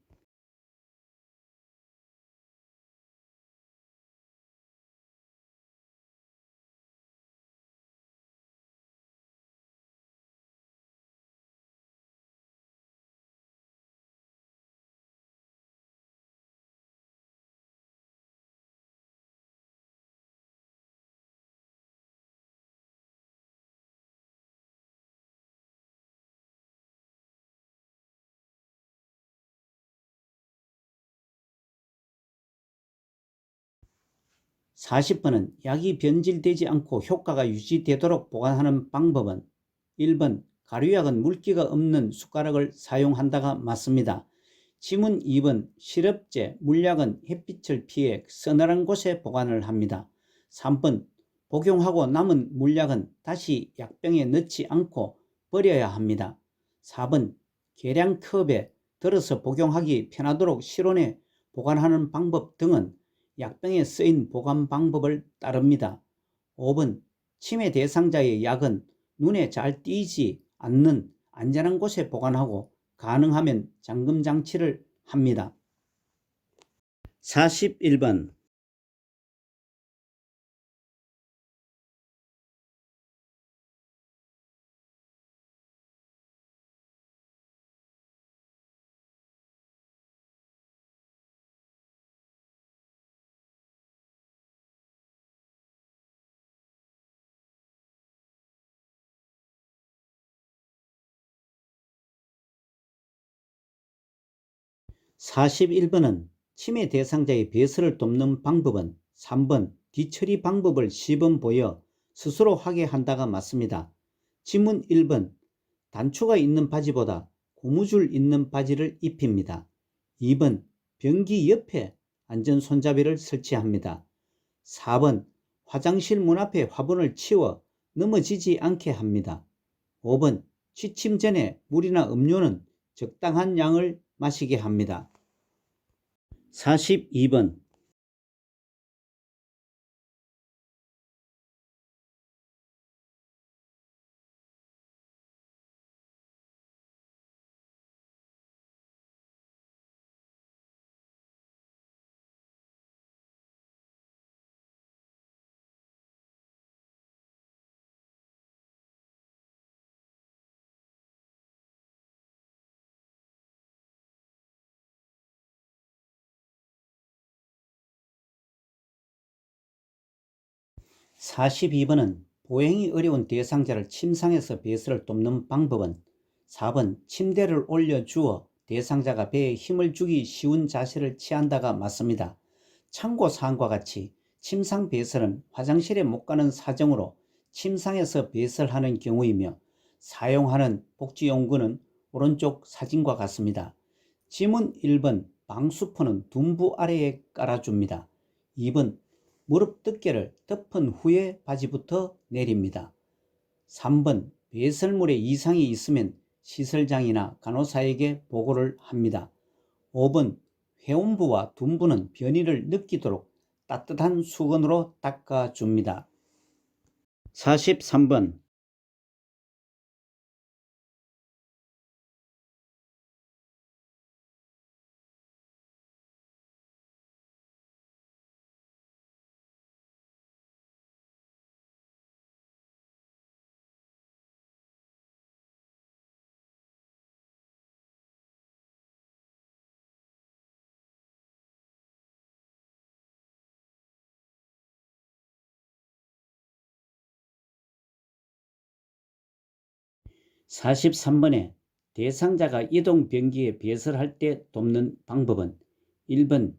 40번은 약이 변질되지 않고 효과가 유지되도록 보관하는 방법은 1번 가류약은 물기가 없는 숟가락을 사용한다가 맞습니다. 지문 2번 시럽제, 물약은 햇빛을 피해 서늘한 곳에 보관을 합니다. 3번 복용하고 남은 물약은 다시 약병에 넣지 않고 버려야 합니다. 4번 계량컵에 들어서 복용하기 편하도록 실온에 보관하는 방법 등은 약병에 쓰인 보관 방법을 따릅니다. 5번 치매 대상자의 약은 눈에 잘 띄지 않는 안전한 곳에 보관하고 가능하면 잠금 장치를 합니다. 41번 41번은 치매 대상자의 배설을 돕는 방법은 3번 뒤처리 방법을 시범 보여 스스로 하게 한다가 맞습니다. 지문 1번 단추가 있는 바지보다 고무줄 있는 바지를 입힙니다. 2번 변기 옆에 안전손잡이를 설치합니다. 4번 화장실 문 앞에 화분을 치워 넘어지지 않게 합니다. 5번 취침 전에 물이나 음료는 적당한 양을 마시게 합니다. 42번 42번은 보행이 어려운 대상자를 침상에서 배설을 돕는 방법은 4번 침대를 올려주어 대상자가 배에 힘을 주기 쉬운 자세를 취한다가 맞습니다. 참고사항과 같이 침상 배설은 화장실에 못 가는 사정으로 침상에서 배설하는 경우이며 사용하는 복지용구는 오른쪽 사진과 같습니다. 지문 1번 방수포는 둔부 아래에 깔아줍니다. 2번 무릎 두께를 덮은 후에 바지부터 내립니다. 3번 배설물에 이상이 있으면 시설장이나 간호사에게 보고를 합니다. 5번 회원부와 둔부는 변이를 느끼도록 따뜻한 수건으로 닦아줍니다. 43번 43번에 대상자가 이동 변기에 배설할 때 돕는 방법은 1번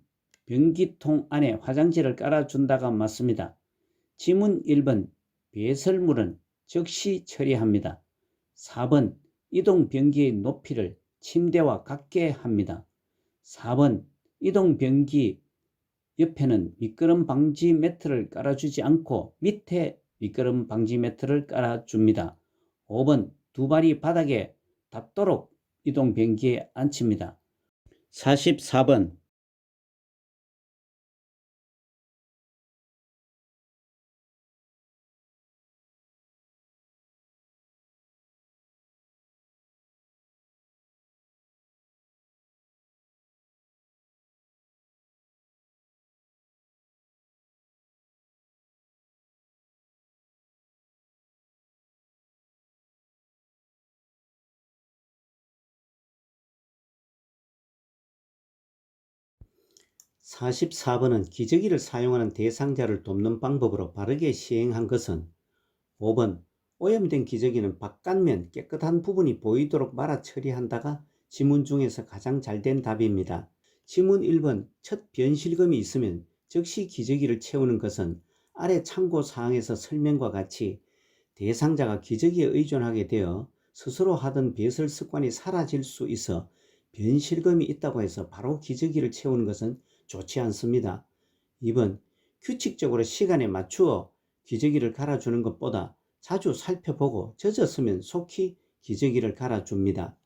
변기통 안에 화장지를 깔아준다가 맞습니다. 지문 1번 배설물은 즉시 처리합니다. 4번 이동 변기의 높이를 침대와 같게 합니다. 4번 이동 변기 옆에는 미끄럼 방지 매트를 깔아주지 않고 밑에 미끄럼 방지 매트를 깔아줍니다. 5번 두 발이 바닥에 닿도록 이동 변기에 앉힙니다. 44번 44번은 기저귀를 사용하는 대상자를 돕는 방법으로 바르게 시행한 것은 5번 오염된 기저귀는 바깥면 깨끗한 부분이 보이도록 말아 처리한다가 지문 중에서 가장 잘된 답입니다. 지문 1번 첫 변실금이 있으면 즉시 기저귀를 채우는 것은 아래 참고사항에서 설명과 같이 대상자가 기저귀에 의존하게 되어 스스로 하던 배설 습관이 사라질 수 있어 변실금이 있다고 해서 바로 기저귀를 채우는 것은 좋지 않습니다. 2번, 규칙적으로 시간에 맞추어 기저귀를 갈아주는 것보다 자주 살펴보고 젖었으면 속히 기저귀를 갈아줍니다.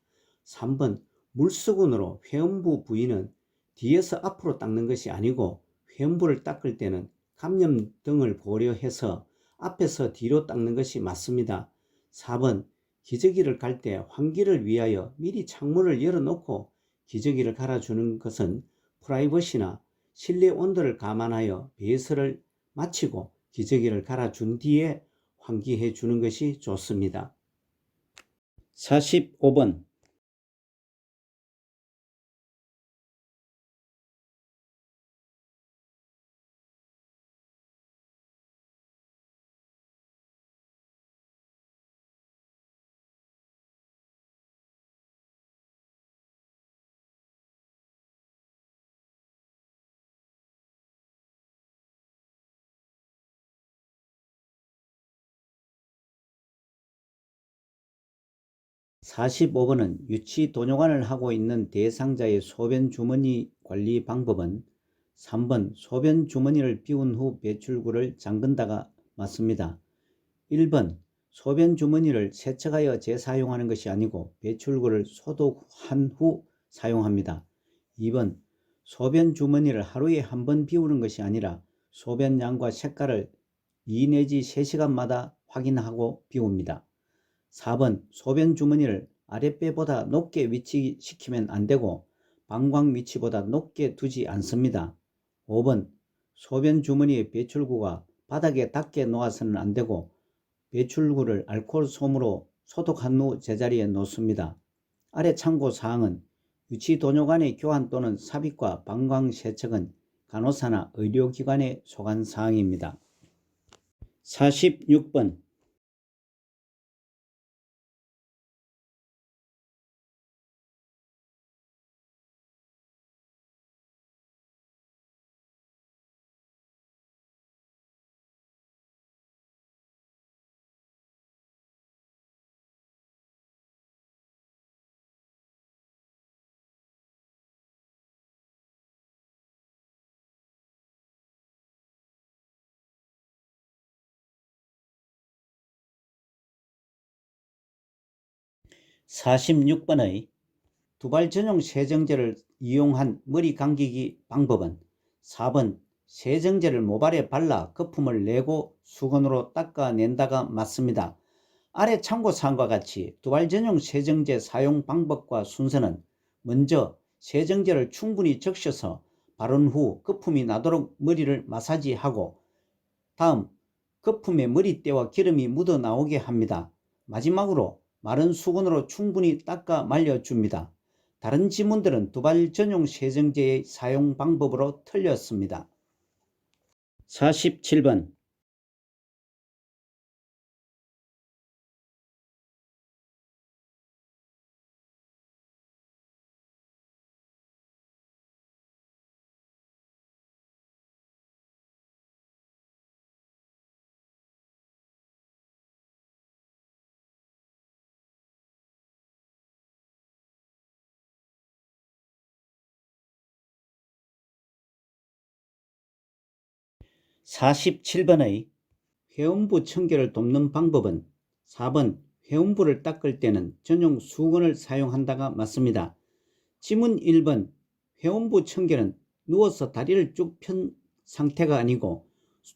3번, 물수건으로 회음부 부위는 뒤에서 앞으로 닦는 것이 아니고 회음부를 닦을 때는 감염 등을 고려해서 앞에서 뒤로 닦는 것이 맞습니다. 4번, 기저귀를 갈 때 환기를 위하여 미리 창문을 열어놓고 기저귀를 갈아주는 것은 프라이버시나 실내 온도를 감안하여 배설을 마치고 기저귀를 갈아준 뒤에 환기해 주는 것이 좋습니다. 45번, 45번은 유치도뇨관을 하고 있는 대상자의 소변주머니 관리 방법은 3번 소변주머니를 비운 후 배출구를 잠근다가 맞습니다. 1번 소변주머니를 세척하여 재사용하는 것이 아니고 배출구를 소독한 후 사용합니다. 2번 소변주머니를 하루에 한 번 비우는 것이 아니라 소변량과 색깔을 2 내지 3시간마다 확인하고 비웁니다. 4번 소변주머니를 아랫배보다 높게 위치시키면 안되고 방광 위치보다 높게 두지 않습니다. 5번 소변주머니의 배출구가 바닥에 닿게 놓아서는 안되고 배출구를 알코올 솜으로 소독한 후 제자리에 놓습니다. 아래 참고사항은 유치도뇨관의 교환 또는 삽입과 방광 세척은 간호사나 의료기관의 소관사항입니다. 46번 46번의 두발 전용 세정제를 이용한 머리 감기기 방법은 4번 세정제를 모발에 발라 거품을 내고 수건으로 닦아낸다가 맞습니다. 아래 참고사항과 같이 두발 전용 세정제 사용 방법과 순서는 먼저 세정제를 충분히 적셔서 바른 후 거품이 나도록 머리를 마사지하고 다음 거품에 머리때와 기름이 묻어 나오게 합니다. 마지막으로 마른 수건으로 충분히 닦아 말려줍니다. 다른 지문들은 두발 전용 세정제의 사용 방법으로 틀렸습니다. 47번 (47번의) 회음부 청결을 돕는 방법은 4번 회음부를 닦을 때는 전용 수건을 사용한다가 맞습니다. 지문 1번 회음부 청결은 누워서 다리를 쭉 편 상태가 아니고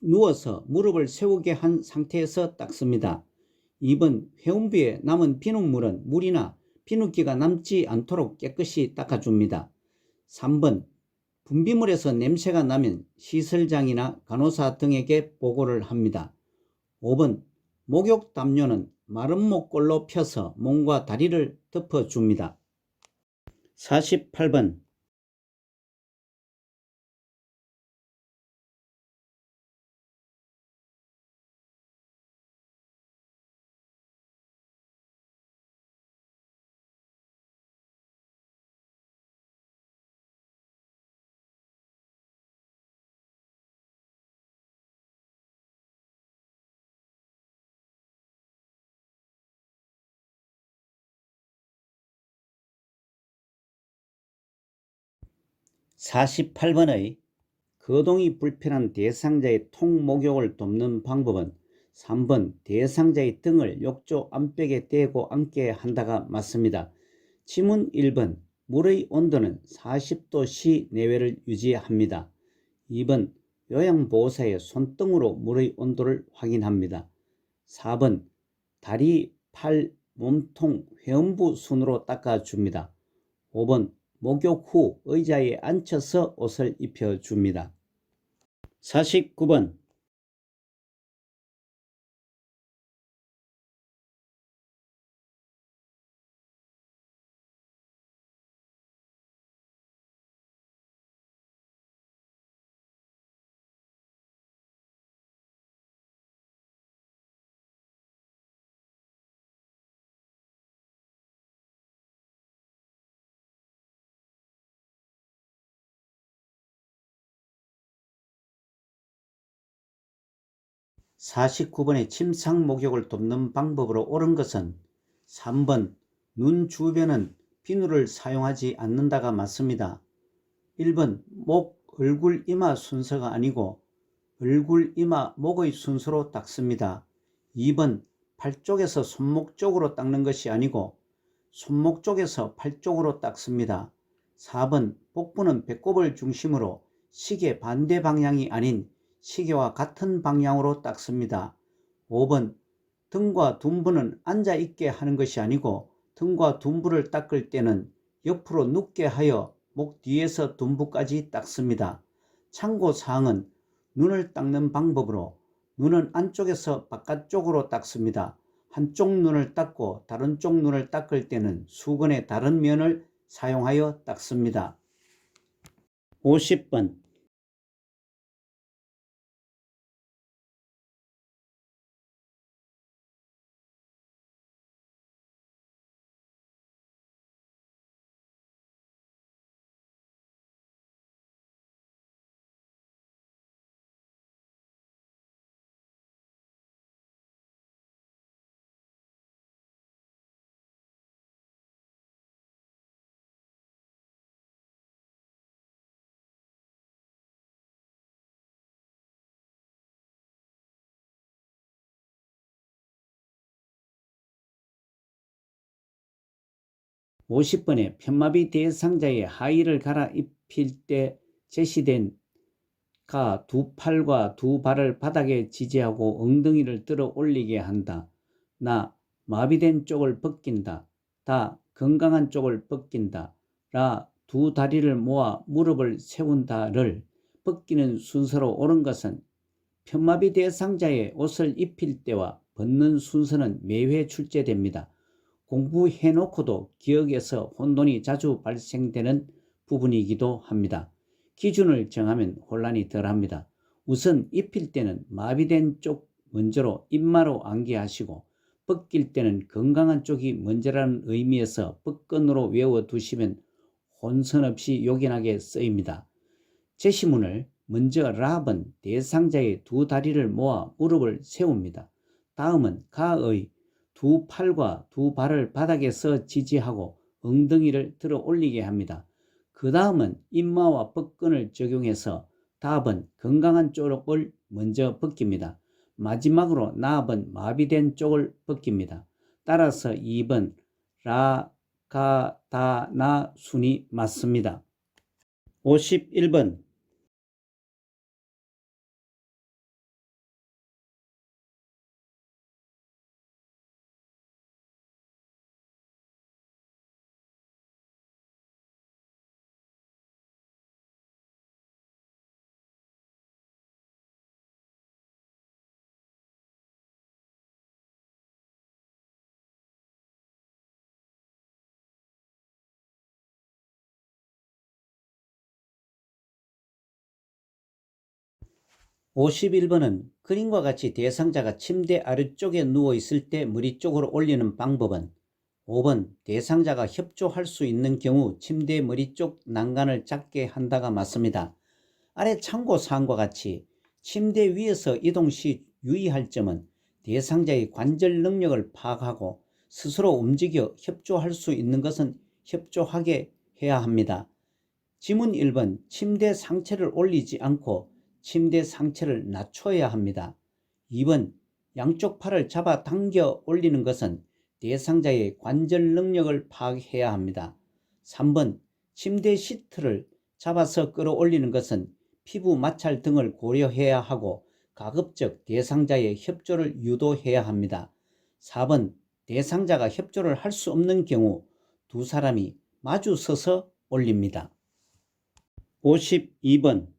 누워서 무릎을 세우게 한 상태에서 닦습니다. 2번 회음부에 남은 비눗물은 물이나 비눗기가 남지 않도록 깨끗이 닦아줍니다. 3번 분비물에서 냄새가 나면 시설장이나 간호사 등에게 보고를 합니다. 5번 목욕 담요는 마른 목골로 펴서 몸과 다리를 덮어줍니다. 48번 48번의 거동이 불편한 대상자의 통목욕을 돕는 방법은 3번 대상자의 등을 욕조 안벽에 대고 앉게 한다가 맞습니다. 지문 1번 물의 온도는 40도씨 내외를 유지합니다. 2번 요양보호사의 손등으로 물의 온도를 확인합니다. 4번 다리, 팔, 몸통, 회음부 순으로 닦아줍니다. 5번 목욕 후 의자에 앉혀서 옷을 입혀줍니다. 49번 49번의 침상 목욕을 돕는 방법으로 옳은 것은 3번 눈 주변은 비누를 사용하지 않는다가 맞습니다. 1번 목, 얼굴, 이마 순서가 아니고 얼굴, 이마, 목의 순서로 닦습니다. 2번 팔 쪽에서 손목 쪽으로 닦는 것이 아니고 손목 쪽에서 팔 쪽으로 닦습니다. 4번 복부는 배꼽을 중심으로 시계 반대 방향이 아닌 시계와 같은 방향으로 닦습니다. 5번 등과 둔부는 앉아 있게 하는 것이 아니고 등과 둔부를 닦을 때는 옆으로 눕게 하여 목 뒤에서 둔부까지 닦습니다. 참고사항은 눈을 닦는 방법으로 눈은 안쪽에서 바깥쪽으로 닦습니다. 한쪽 눈을 닦고 다른 쪽 눈을 닦을 때는 수건의 다른 면을 사용하여 닦습니다. 50번 50번에 편마비 대상자의 하의를 갈아입힐 때 제시된 가 두 팔과 두 발을 바닥에 지지하고 엉덩이를 들어 올리게 한다. 나 마비된 쪽을 벗긴다. 다 건강한 쪽을 벗긴다. 라 두 다리를 모아 무릎을 세운다를 벗기는 순서로 옳은 것은 편마비 대상자의 옷을 입힐 때와 벗는 순서는 매회 출제됩니다. 공부해놓고도 기억에서 혼돈이 자주 발생되는 부분이기도 합니다. 기준을 정하면 혼란이 덜합니다. 우선 입힐 때는 마비된 쪽 먼저로 입마로 암기하시고 벗길 때는 건강한 쪽이 먼저라는 의미에서 벗건으로 외워두시면 혼선 없이 요긴하게 쓰입니다. 제시문을 먼저 랍은 대상자의 두 다리를 모아 무릎을 세웁니다. 다음은 가의 두 팔과 두 발을 바닥에서 지지하고 엉덩이를 들어 올리게 합니다. 그 다음은 입마와 벗건을 적용해서 답은 건강한 쪽을 먼저 벗깁니다. 마지막으로 나압은 마비된 쪽을 벗깁니다. 따라서 2번 라, 가, 다, 나 순이 맞습니다. 51번 51번은 그림과 같이 대상자가 침대 아래쪽에 누워있을 때 머리 쪽으로 올리는 방법은 5번 대상자가 협조할 수 있는 경우 침대 머리 쪽 난간을 작게 한다가 맞습니다. 아래 참고사항과 같이 침대 위에서 이동 시 유의할 점은 대상자의 관절 능력을 파악하고 스스로 움직여 협조할 수 있는 것은 협조하게 해야 합니다. 지문 1번, 침대 상체를 올리지 않고 침대 상체를 낮춰야 합니다. 2번, 양쪽 팔을 잡아 당겨 올리는 것은 대상자의 관절 능력을 파악해야 합니다. 3번, 침대 시트를 잡아서 끌어올리는 것은 피부 마찰 등을 고려해야 하고 가급적 대상자의 협조를 유도해야 합니다. 4번, 대상자가 협조를 할 수 없는 경우 두 사람이 마주 서서 올립니다. 52번,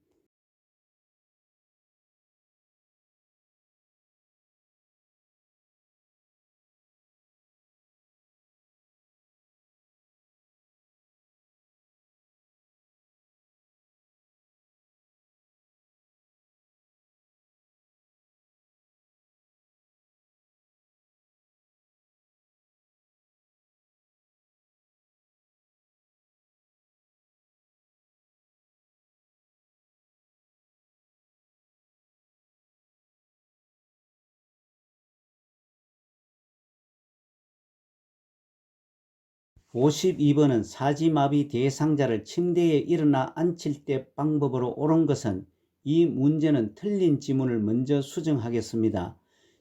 52번은 사지마비 대상자를 침대에 일어나 앉힐 때 방법으로 옳은 것은 이 문제는 틀린 지문을 먼저 수정하겠습니다.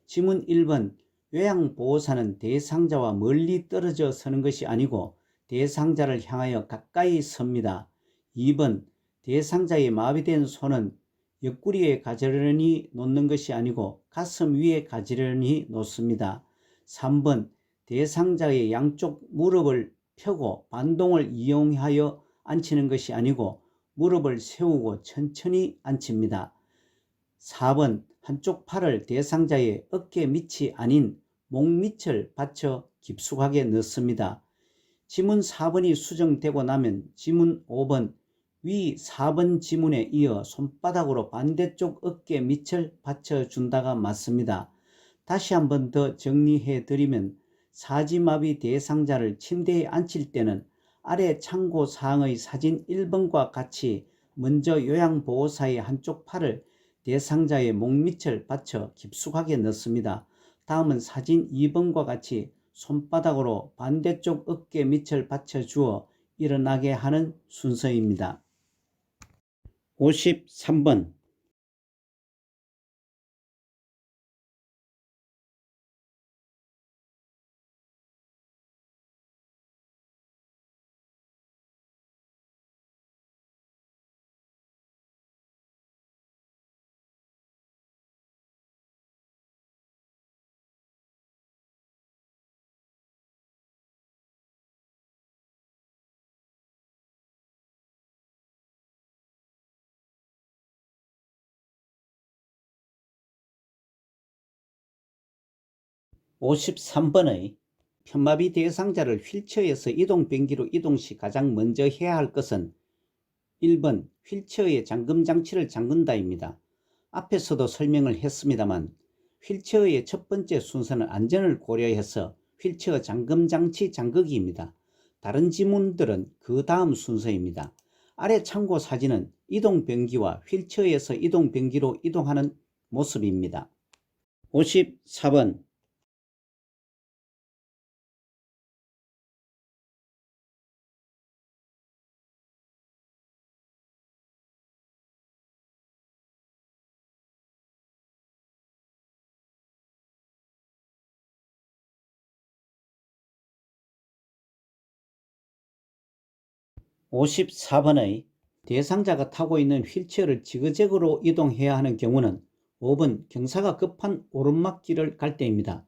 지문 1번, 요양보호사는 대상자와 멀리 떨어져 서는 것이 아니고 대상자를 향하여 가까이 섭니다. 2번, 대상자의 마비된 손은 옆구리에 가지런히 놓는 것이 아니고 가슴 위에 가지런히 놓습니다. 3번, 대상자의 양쪽 무릎을 펴고 반동을 이용하여 앉히는 것이 아니고 무릎을 세우고 천천히 앉힙니다. 4번, 한쪽 팔을 대상자의 어깨 밑이 아닌 목 밑을 받쳐 깊숙하게 넣습니다. 지문 4번이 수정되고 나면 지문 5번, 위 4번 지문에 이어 손바닥으로 반대쪽 어깨 밑을 받쳐준다가 맞습니다. 다시 한 번 더 정리해 드리면 사지마비 대상자를 침대에 앉힐 때는 아래 참고사항의 사진 1번과 같이 먼저 요양보호사의 한쪽 팔을 대상자의 목 밑을 받쳐 깊숙하게 넣습니다. 다음은 사진 2번과 같이 손바닥으로 반대쪽 어깨 밑을 받쳐주어 일어나게 하는 순서입니다. 53번, 53번의 편마비 대상자를 휠체어에서 이동변기로 이동 시 가장 먼저 해야 할 것은 1번, 휠체어의 잠금장치를 잠근다입니다. 앞에서도 설명을 했습니다만 휠체어의 첫 번째 순서는 안전을 고려해서 휠체어 잠금장치 잠그기입니다. 다른 지문들은 그 다음 순서입니다. 아래 참고 사진은 이동변기와 휠체어에서 이동변기로 이동하는 모습입니다. 54번, 54번의 대상자가 타고 있는 휠체어를 지그재그로 이동해야 하는 경우는 5번 경사가 급한 오르막길을 갈 때입니다.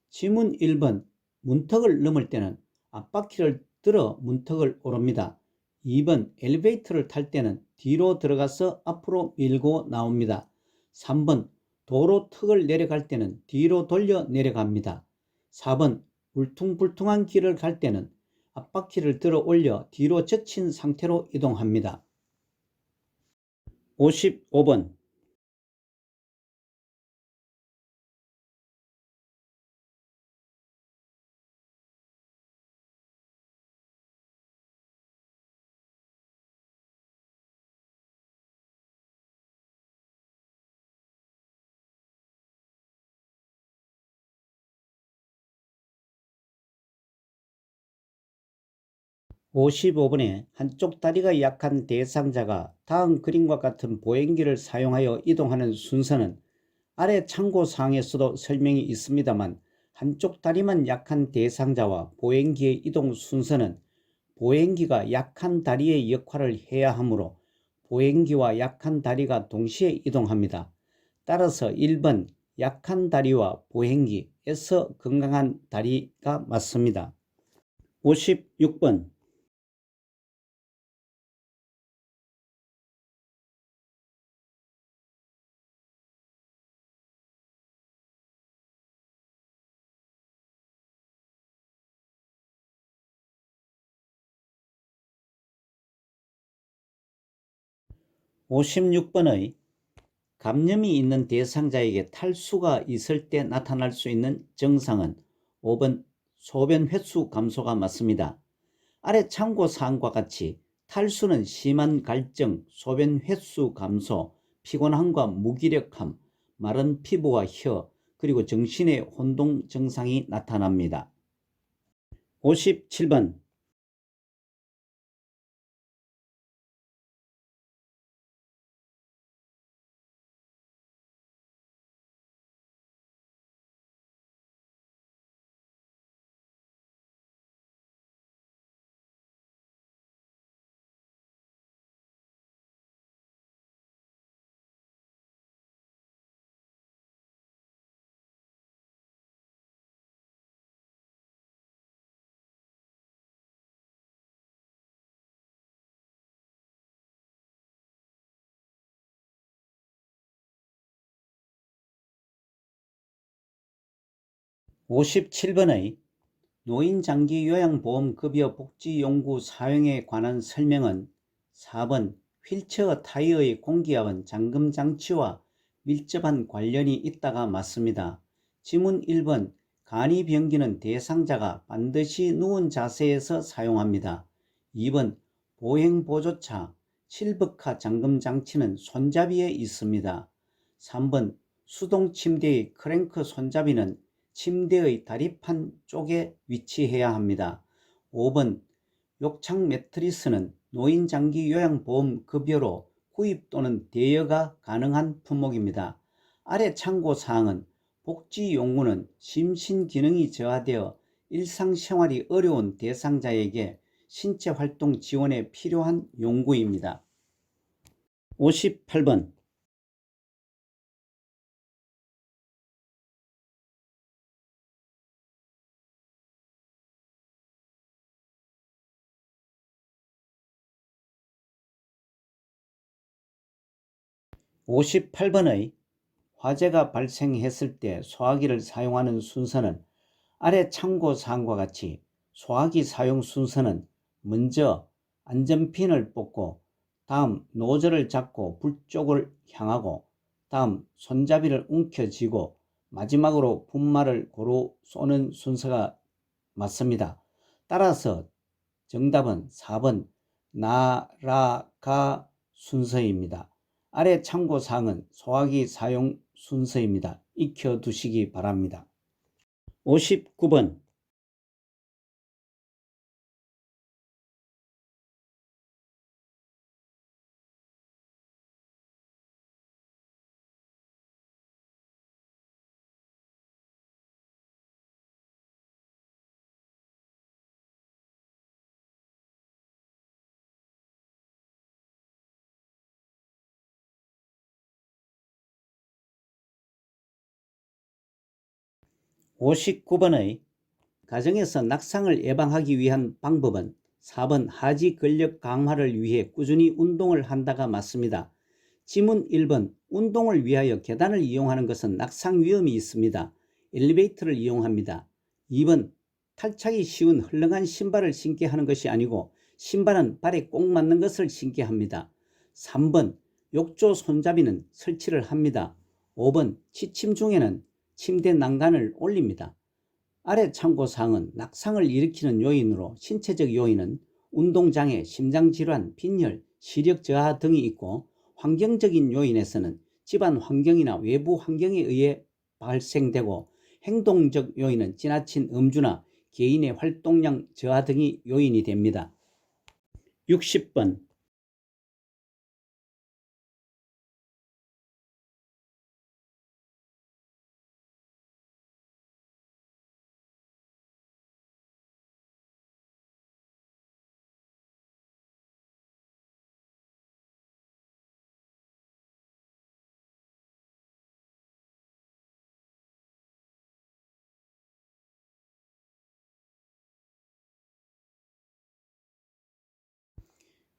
지문 1번 문턱을 넘을 때는 앞바퀴를 들어 문턱을 오릅니다. 2번 엘리베이터를 탈 때는 뒤로 들어가서 앞으로 밀고 나옵니다. 3번 도로 턱을 내려갈 때는 뒤로 돌려 내려갑니다. 4번 울퉁불퉁한 길을 갈 때는 앞바퀴를 들어 올려 뒤로 젖힌 상태로 이동합니다. 55번, 55번에 한쪽 다리가 약한 대상자가 다음 그림과 같은 보행기를 사용하여 이동하는 순서는 아래 참고사항에서도 설명이 있습니다만 한쪽 다리만 약한 대상자와 보행기의 이동 순서는 보행기가 약한 다리의 역할을 해야 하므로 보행기와 약한 다리가 동시에 이동합니다. 따라서 1번 약한 다리와 보행기에서 건강한 다리가 맞습니다. 56번 56번의 감염이 있는 대상자에게 탈수가 있을 때 나타날 수 있는 증상은 5번 소변 횟수 감소가 맞습니다. 아래 참고사항과 같이 탈수는 심한 갈증, 소변 횟수 감소, 피곤함과 무기력함, 마른 피부와 혀, 그리고 정신의 혼동 증상이 나타납니다. 57번 57번의 노인장기요양보험급여 복지용구 사용에 관한 설명은 4번 휠체어 타이어의 공기압은 잠금장치와 밀접한 관련이 있다가 맞습니다. 지문 1번 간이병기는 대상자가 반드시 누운 자세에서 사용합니다. 2번 보행보조차 실버카 잠금장치는 손잡이에 있습니다. 3번 수동침대의 크랭크 손잡이는 침대의 다리판 쪽에 위치해야 합니다. 5번 욕창 매트리스는 노인장기 요양보험 급여로 구입 또는 대여가 가능한 품목입니다. 아래 참고사항은 복지용구는 심신기능이 저하되어 일상생활이 어려운 대상자에게 신체활동 지원에 필요한 용구입니다. 58번 58번의 화재가 발생했을 때 소화기를 사용하는 순서는 아래 참고사항과 같이 소화기 사용 순서는 먼저 안전핀을 뽑고 다음 노즐을 잡고 불 쪽을 향하고 다음 손잡이를 움켜쥐고 마지막으로 분말을 고루 쏘는 순서가 맞습니다. 따라서 정답은 4번 나라가 순서입니다. 아래 참고사항은 소화기 사용 순서입니다. 익혀두시기 바랍니다. 59번 59번의 가정에서 낙상을 예방하기 위한 방법은 4번 하지 근력 강화를 위해 꾸준히 운동을 한다가 맞습니다. 지문 1번 운동을 위하여 계단을 이용하는 것은 낙상 위험이 있습니다. 엘리베이터를 이용합니다. 2번 탈착이 쉬운 헐렁한 신발을 신게 하는 것이 아니고 신발은 발에 꼭 맞는 것을 신게 합니다. 3번 욕조 손잡이는 설치를 합니다. 5번 취침 중에는 침대 난간을 올립니다. 아래 참고사항은 낙상을 일으키는 요인으로 신체적 요인은 운동장애, 심장질환, 빈혈, 시력 저하 등이 있고 환경적인 요인에서는 집안 환경이나 외부 환경에 의해 발생되고 행동적 요인은 지나친 음주나 개인의 활동량 저하 등이 요인이 됩니다. 60번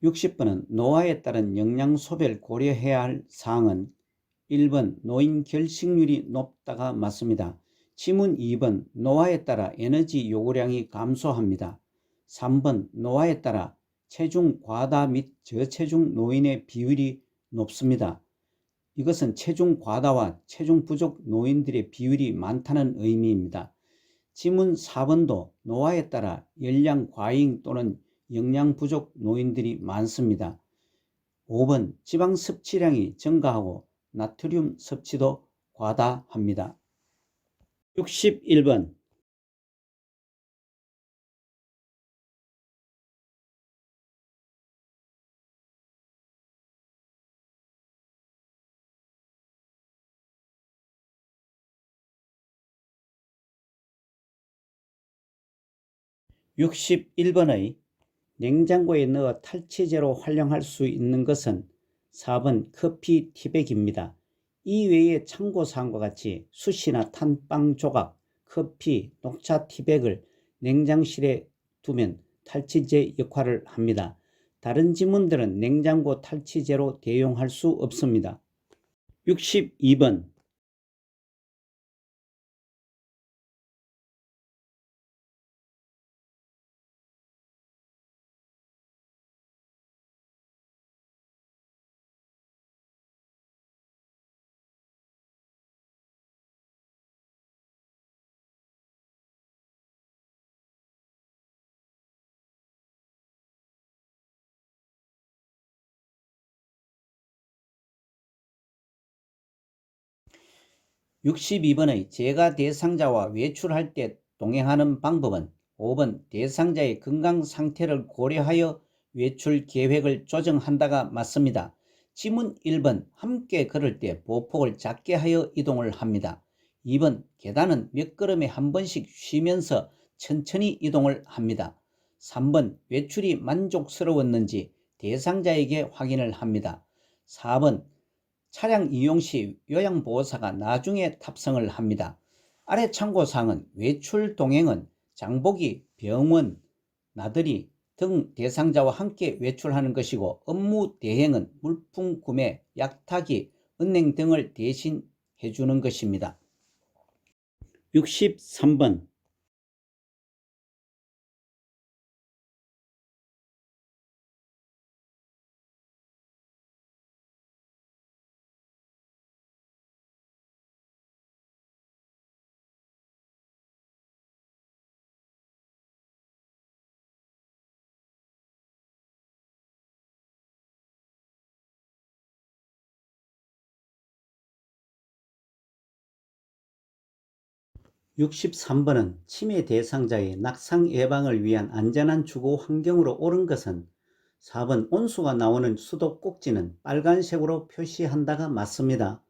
60번은 노화에 따른 영양소비를 고려해야 할 사항은 1번 노인 결식률이 높다가 맞습니다. 지문 2번 노화에 따라 에너지 요구량이 감소합니다. 3번 노화에 따라 체중 과다 및 저체중 노인의 비율이 높습니다. 이것은 체중 과다와 체중 부족 노인들의 비율이 많다는 의미입니다. 지문 4번도 노화에 따라 열량 과잉 또는 영양 부족 노인들이 많습니다. 5번 지방 섭취량이 증가하고 나트륨 섭취도 과다합니다. 61번 61번의 냉장고에 넣어 탈취제로 활용할 수 있는 것은 4번 커피 티백입니다. 이 외에 참고사항과 같이 숯이나 탄빵 조각, 커피, 녹차 티백을 냉장실에 두면 탈취제 역할을 합니다. 다른 지문들은 냉장고 탈취제로 대용할 수 없습니다. 62번 62번의 재가 대상자와 외출할 때 동행하는 방법은 5번 대상자의 건강 상태를 고려하여 외출 계획을 조정한다가 맞습니다. 지문 1번 함께 걸을 때 보폭을 작게 하여 이동을 합니다. 2번 계단은 몇 걸음에 한 번씩 쉬면서 천천히 이동을 합니다. 3번 외출이 만족스러웠는지 대상자에게 확인을 합니다. 4번 차량 이용 시 요양보호사가 나중에 탑승을 합니다. 아래 참고사항은 외출 동행은 장보기, 병원, 나들이 등 대상자와 함께 외출하는 것이고 업무 대행은 물품 구매, 약 타기, 은행 등을 대신 해주는 것입니다. 63번 63번은 치매 대상자의 낙상 예방을 위한 안전한 주거 환경으로 옳은 것은 4번 온수가 나오는 수도 꼭지는 빨간색으로 표시한다가 맞습니다.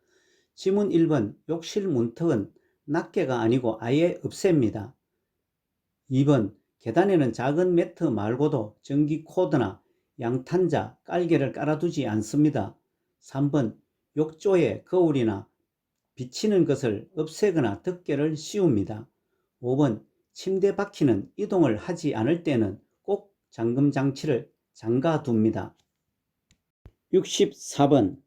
지문 1번 욕실 문턱은 낱개가 아니고 아예 없앱니다. 2번 계단에는 작은 매트 말고도 전기 코드나 양탄자, 깔개를 깔아두지 않습니다. 3번 욕조에 거울이나 비치는 것을 없애거나 덮개를 씌웁니다. 5번 침대 바퀴는 이동을 하지 않을 때는 꼭 잠금 장치를 잠가 둡니다. 64번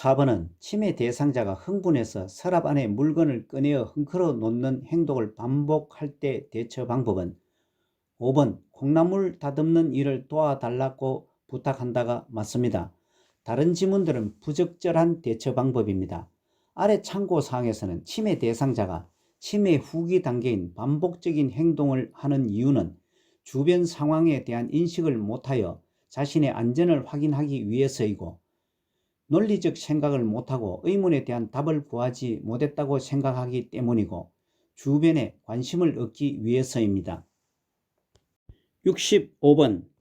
4번은 치매 대상자가 흥분해서 서랍 안에 물건을 꺼내어 헝클어 놓는 행동을 반복할 때 대처 방법은 5번 콩나물 다듬는 일을 도와달라고 부탁한다가 맞습니다. 다른 지문들은 부적절한 대처 방법입니다. 아래 참고사항에서는 치매 대상자가 치매 후기 단계인 반복적인 행동을 하는 이유는 주변 상황에 대한 인식을 못하여 자신의 안전을 확인하기 위해서이고, 논리적 생각을 못하고 의문에 대한 답을 구하지 못했다고 생각하기 때문이고, 주변에 관심을 얻기 위해서입니다. 65번.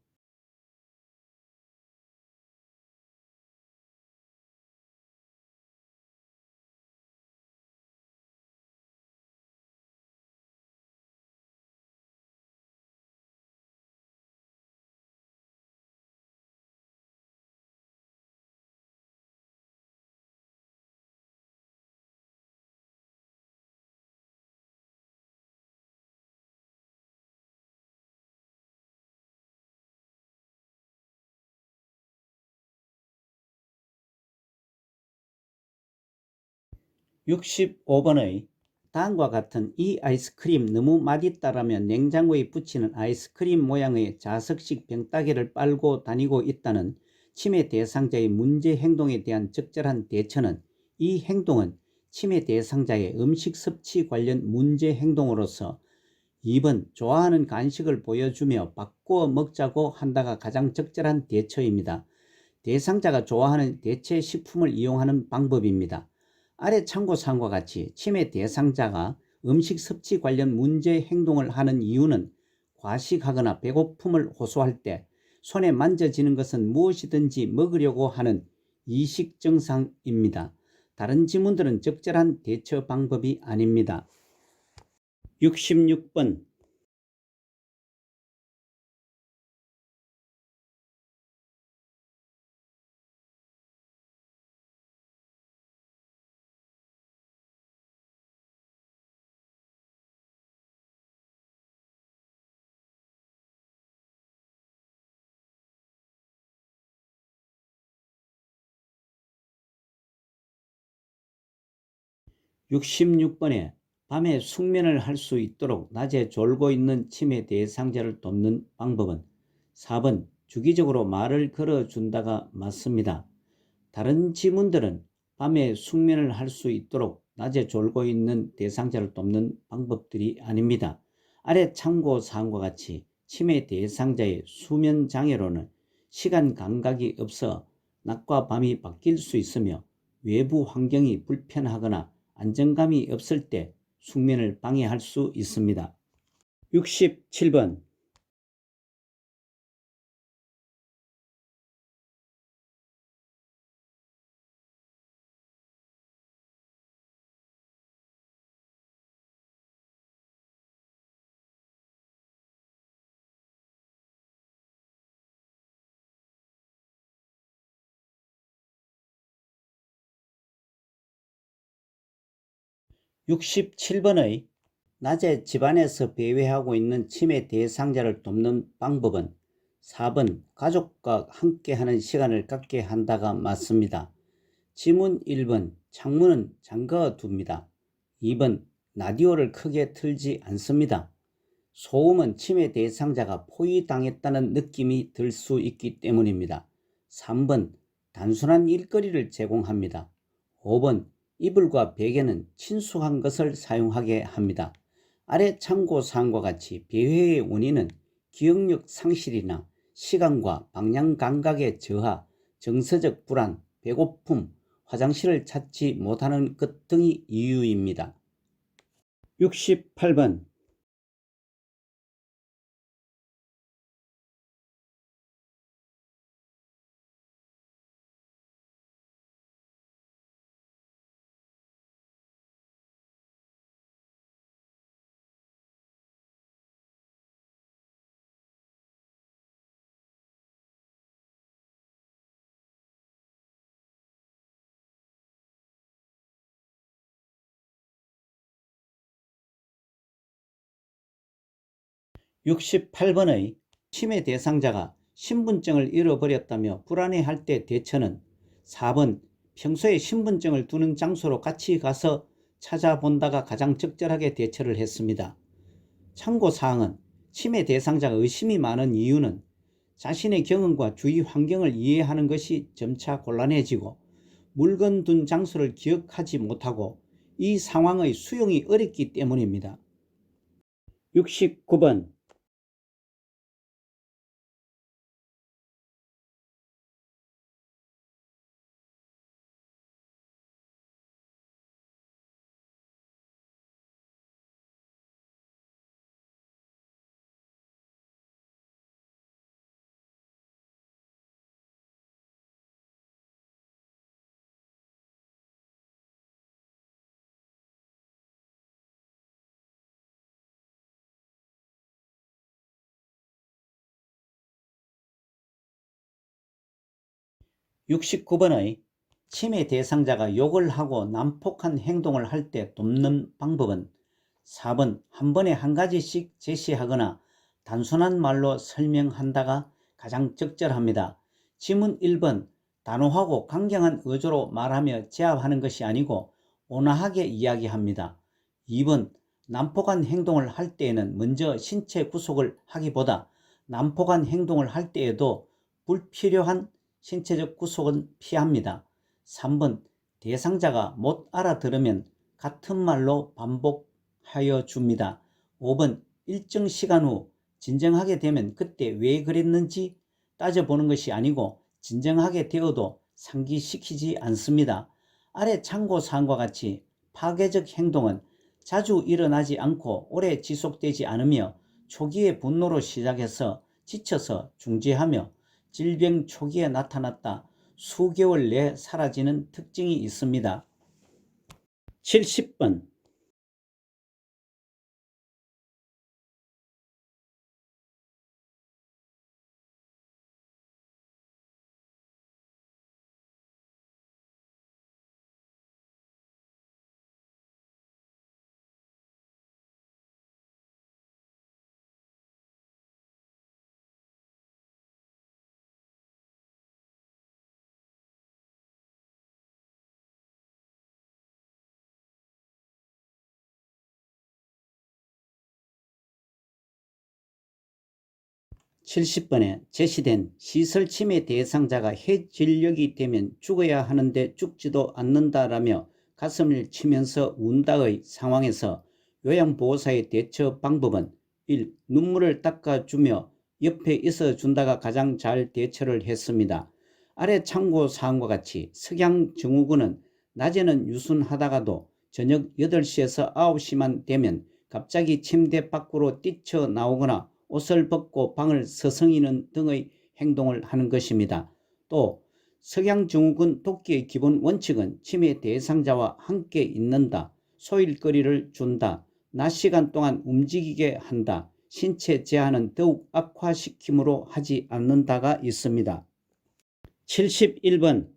(65번의) 다음과 같은 이 아이스크림 너무 맛있다라며 냉장고에 붙이는 아이스크림 모양의 자석식 병따개를 빨고 다니고 있다는 치매 대상자의 문제 행동에 대한 적절한 대처는, 이 행동은 치매 대상자의 음식 섭취 관련 문제 행동으로서 2번 좋아하는 간식을 보여주며 바꾸어 먹자고 한다가 가장 적절한 대처입니다. 대상자가 좋아하는 대체 식품을 이용하는 방법입니다. 아래 참고사항과 같이 치매 대상자가 음식 섭취 관련 문제 행동을 하는 이유는 과식하거나 배고픔을 호소할 때 손에 만져지는 것은 무엇이든지 먹으려고 하는 이식 증상입니다. 다른 지문들은 적절한 대처 방법이 아닙니다. 66번. 66번에 밤에 숙면을 할 수 있도록 낮에 졸고 있는 치매 대상자를 돕는 방법은 4번 주기적으로 말을 걸어준다가 맞습니다. 다른 지문들은 밤에 숙면을 할 수 있도록 낮에 졸고 있는 대상자를 돕는 방법들이 아닙니다. 아래 참고사항과 같이 치매 대상자의 수면 장애로는 시간 감각이 없어 낮과 밤이 바뀔 수 있으며 외부 환경이 불편하거나 안정감이 없을 때 숙면을 방해할 수 있습니다. 67번. 67번의 낮에 집안에서 배회하고 있는 치매 대상자를 돕는 방법은 4번 가족과 함께하는 시간을 갖게 한다가 맞습니다. 지문 1번 창문은 잠가 둡니다. 2번 라디오를 크게 틀지 않습니다. 소음은 치매 대상자가 포위당했다는 느낌이 들 수 있기 때문입니다. 3번 단순한 일거리를 제공합니다. 5번 이불과 베개는 친숙한 것을 사용하게 합니다. 아래 참고사항과 같이 배회의 원인은 기억력 상실이나 시간과 방향 감각의 저하, 정서적 불안, 배고픔, 화장실을 찾지 못하는 것 등이 이유입니다. 68번. 68번의 치매 대상자가 신분증을 잃어버렸다며 불안해할 때 대처는 4번 평소에 신분증을 두는 장소로 같이 가서 찾아본다가 가장 적절하게 대처를 했습니다. 참고사항은 침해 대상자가 의심이 많은 이유는 자신의 경험과 주위 환경을 이해하는 것이 점차 곤란해지고 물건 둔 장소를 기억하지 못하고 이 상황의 수용이 어렵기 때문입니다. 69번 69번의 침해 대상자가 욕을 하고 난폭한 행동을 할 때 돕는 방법은 4번 한 번에 한 가지씩 제시하거나 단순한 말로 설명한다가 가장 적절합니다. 지문 1번 단호하고 강경한 어조로 말하며 제압하는 것이 아니고 온화하게 이야기합니다. 2번 난폭한 행동을 할 때에는 먼저 신체 구속을 하기보다 난폭한 행동을 할 때에도 불필요한 신체적 구속은 피합니다. 3번 대상자가 못 알아들으면 같은 말로 반복하여 줍니다. 5번 일정 시간 후 진정하게 되면 그때 왜 그랬는지 따져보는 것이 아니고 진정하게 되어도 상기시키지 않습니다. 아래 참고사항과 같이 파괴적 행동은 자주 일어나지 않고 오래 지속되지 않으며 초기에 분노로 시작해서 지쳐서 중지하며 질병 초기에 나타났다 수개월 내에 사라지는 특징이 있습니다. 70번 70번에 제시된 시설 침해 대상자가 해질녘이 되면 죽어야 하는데 죽지도 않는다라며 가슴을 치면서 운다의 상황에서 요양보호사의 대처 방법은 1. 눈물을 닦아주며 옆에 있어준다가 가장 잘 대처를 했습니다. 아래 참고사항과 같이 석양증후군은 낮에는 유순하다가도 저녁 8시에서 9시만 되면 갑자기 침대 밖으로 뛰쳐나오거나 옷을 벗고 방을 서성이는 등의 행동을 하는 것입니다. 또 석양증후군 돕기의 기본 원칙은 침해 대상자와 함께 있는다, 소일거리를 준다, 낮 시간 동안 움직이게 한다, 신체 제한은 더욱 악화시킴으로 하지 않는다가 있습니다. 71번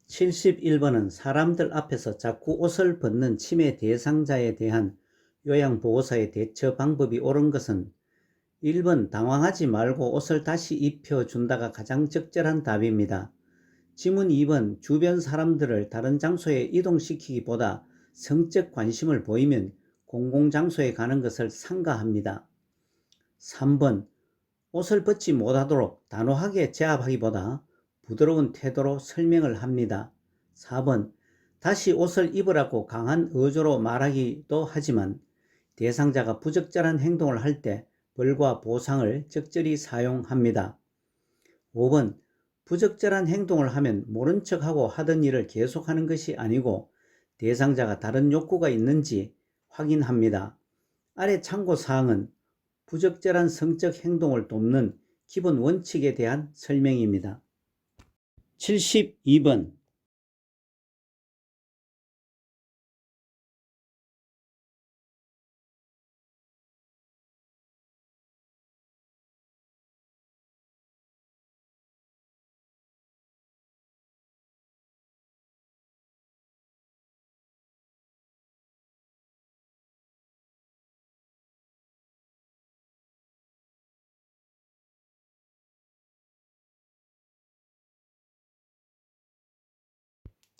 (71번은) 사람들 앞에서 자꾸 옷을 벗는 침해 대상자에 대한 요양보호사의 대처 방법이 옳은 것은 1번 당황하지 말고 옷을 다시 입혀준다가 가장 적절한 답입니다. 지문 2번 주변 사람들을 다른 장소에 이동시키기보다 성적 관심을 보이면 공공장소에 가는 것을 삼가합니다. 3번 옷을 벗지 못하도록 단호하게 제압하기보다 부드러운 태도로 설명을 합니다. 4번 다시 옷을 입으라고 강한 어조로 말하기도 하지만 대상자가 부적절한 행동을 할 때 벌과 보상을 적절히 사용합니다. 5번 부적절한 행동을 하면 모른 척하고 하던 일을 계속하는 것이 아니고 대상자가 다른 욕구가 있는지 확인합니다. 아래 참고사항은 부적절한 성적 행동을 돕는 기본 원칙에 대한 설명입니다. 72번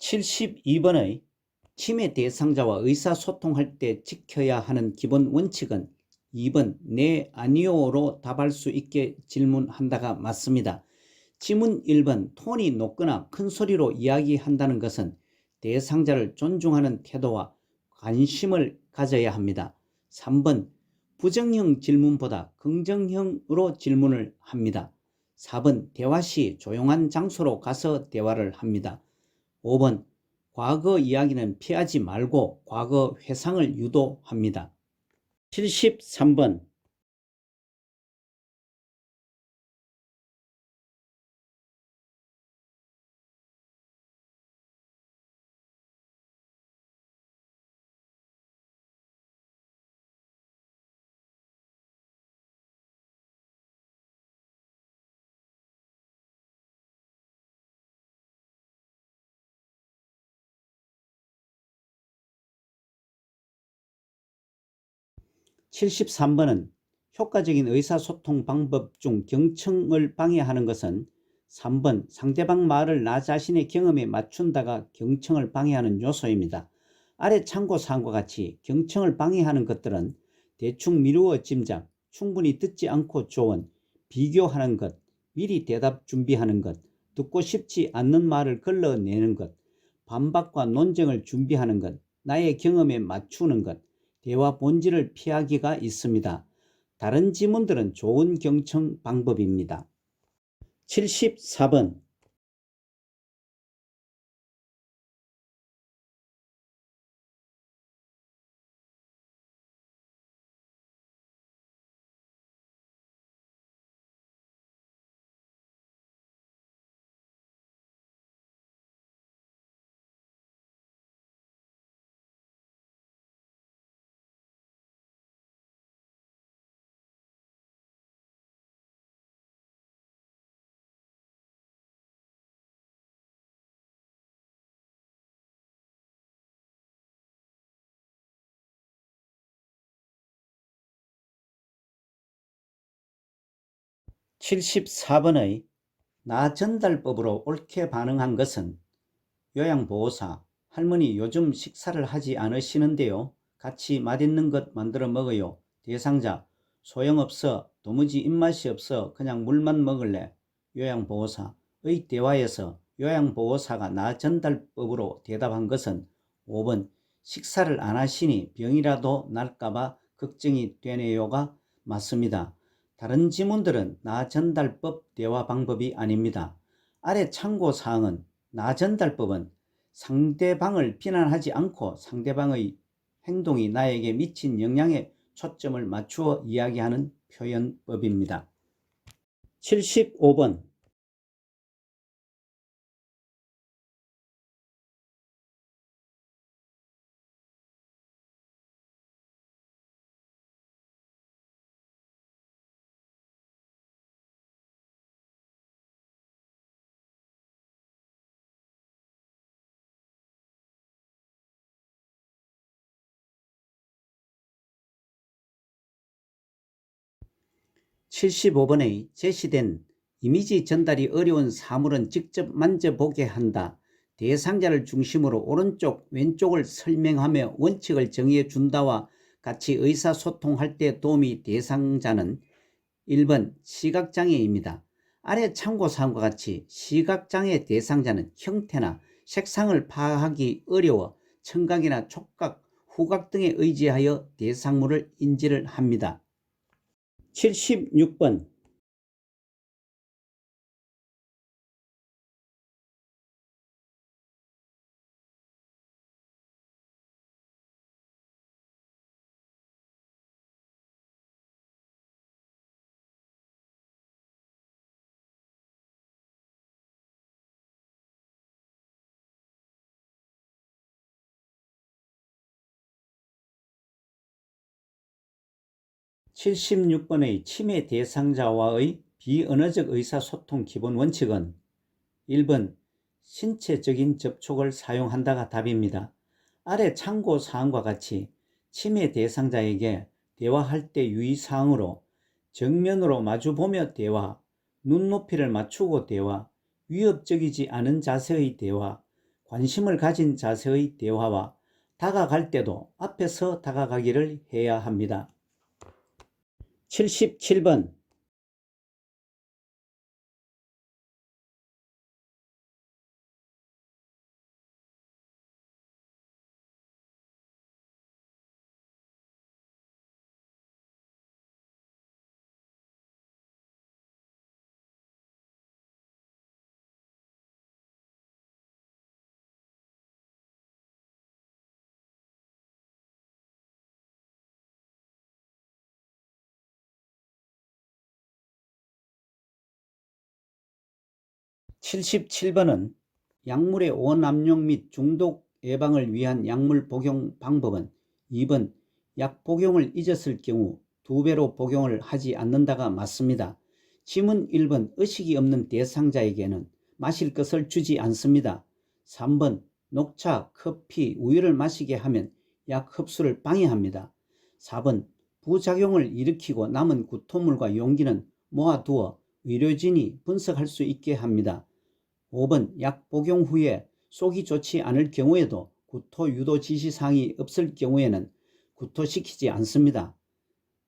72번의 치매 대상자와 의사소통할 때 지켜야 하는 기본 원칙은 2번 네, 아니요로 답할 수 있게 질문한다가 맞습니다. 지문 1번 톤이 높거나 큰 소리로 이야기한다는 것은 대상자를 존중하는 태도와 관심을 가져야 합니다. 3번 부정형 질문보다 긍정형으로 질문을 합니다. 4번 대화 시 조용한 장소로 가서 대화를 합니다. 5번 과거 이야기는 피하지 말고 과거 회상을 유도합니다. 73번 73번은 효과적인 의사소통 방법 중 경청을 방해하는 것은 3번 상대방 말을 나 자신의 경험에 맞춘다가 경청을 방해하는 요소입니다. 아래 참고사항과 같이 경청을 방해하는 것들은 대충 미루어 짐작, 충분히 듣지 않고 조언, 비교하는 것, 미리 대답 준비하는 것, 듣고 싶지 않는 말을 걸러내는 것, 반박과 논쟁을 준비하는 것, 나의 경험에 맞추는 것, 대화 본질을 피하기가 있습니다. 다른 지문들은 좋은 경청 방법입니다. 74번 74번의 나 전달법으로 옳게 반응한 것은 요양보호사, 할머니 요즘 식사를 하지 않으시는데요. 같이 맛있는 것 만들어 먹어요. 대상자, 소용없어. 도무지 입맛이 없어. 그냥 물만 먹을래. 요양보호사의 대화에서 요양보호사가 나 전달법으로 대답한 것은 5번 식사를 안 하시니 병이라도 날까봐 걱정이 되네요가 맞습니다. 다른 지문들은 나 전달법 대화 방법이 아닙니다. 아래 참고사항은 나 전달법은 상대방을 비난하지 않고 상대방의 행동이 나에게 미친 영향에 초점을 맞추어 이야기하는 표현법입니다. 75번 75번에 제시된 이미지 전달이 어려운 사물은 직접 만져보게 한다. 대상자를 중심으로 오른쪽 왼쪽을 설명하며 원칙을 정해 준다와 같이 의사소통할 때 도움이 대상자는 1번 시각장애입니다. 아래 참고사항과 같이 시각장애 대상자는 형태나 색상을 파악하기 어려워 청각이나 촉각, 후각 등에 의지하여 대상물을 인지를 합니다. 76번 76번의 치매 대상자와의 비언어적 의사소통 기본 원칙은 1번 신체적인 접촉을 사용한다가 답입니다. 아래 참고사항과 같이 치매 대상자에게 대화할 때 유의사항으로 정면으로 마주보며 대화, 눈높이를 맞추고 대화, 위협적이지 않은 자세의 대화, 관심을 가진 자세의 대화와 다가갈 때도 앞에서 다가가기를 해야 합니다. 77번 77번은 약물의 오남용 및 중독 예방을 위한 약물 복용 방법은 2번 약 복용을 잊었을 경우 2배로 복용을 하지 않는다가 맞습니다. 지문 1번 의식이 없는 대상자에게는 마실 것을 주지 않습니다. 3번 녹차, 커피, 우유를 마시게 하면 약 흡수를 방해합니다. 4번 부작용을 일으키고 남은 구토물과 용기는 모아두어 의료진이 분석할 수 있게 합니다. 5번 약 복용 후에 속이 좋지 않을 경우에도 구토 유도 지시사항이 없을 경우에는 구토시키지 않습니다.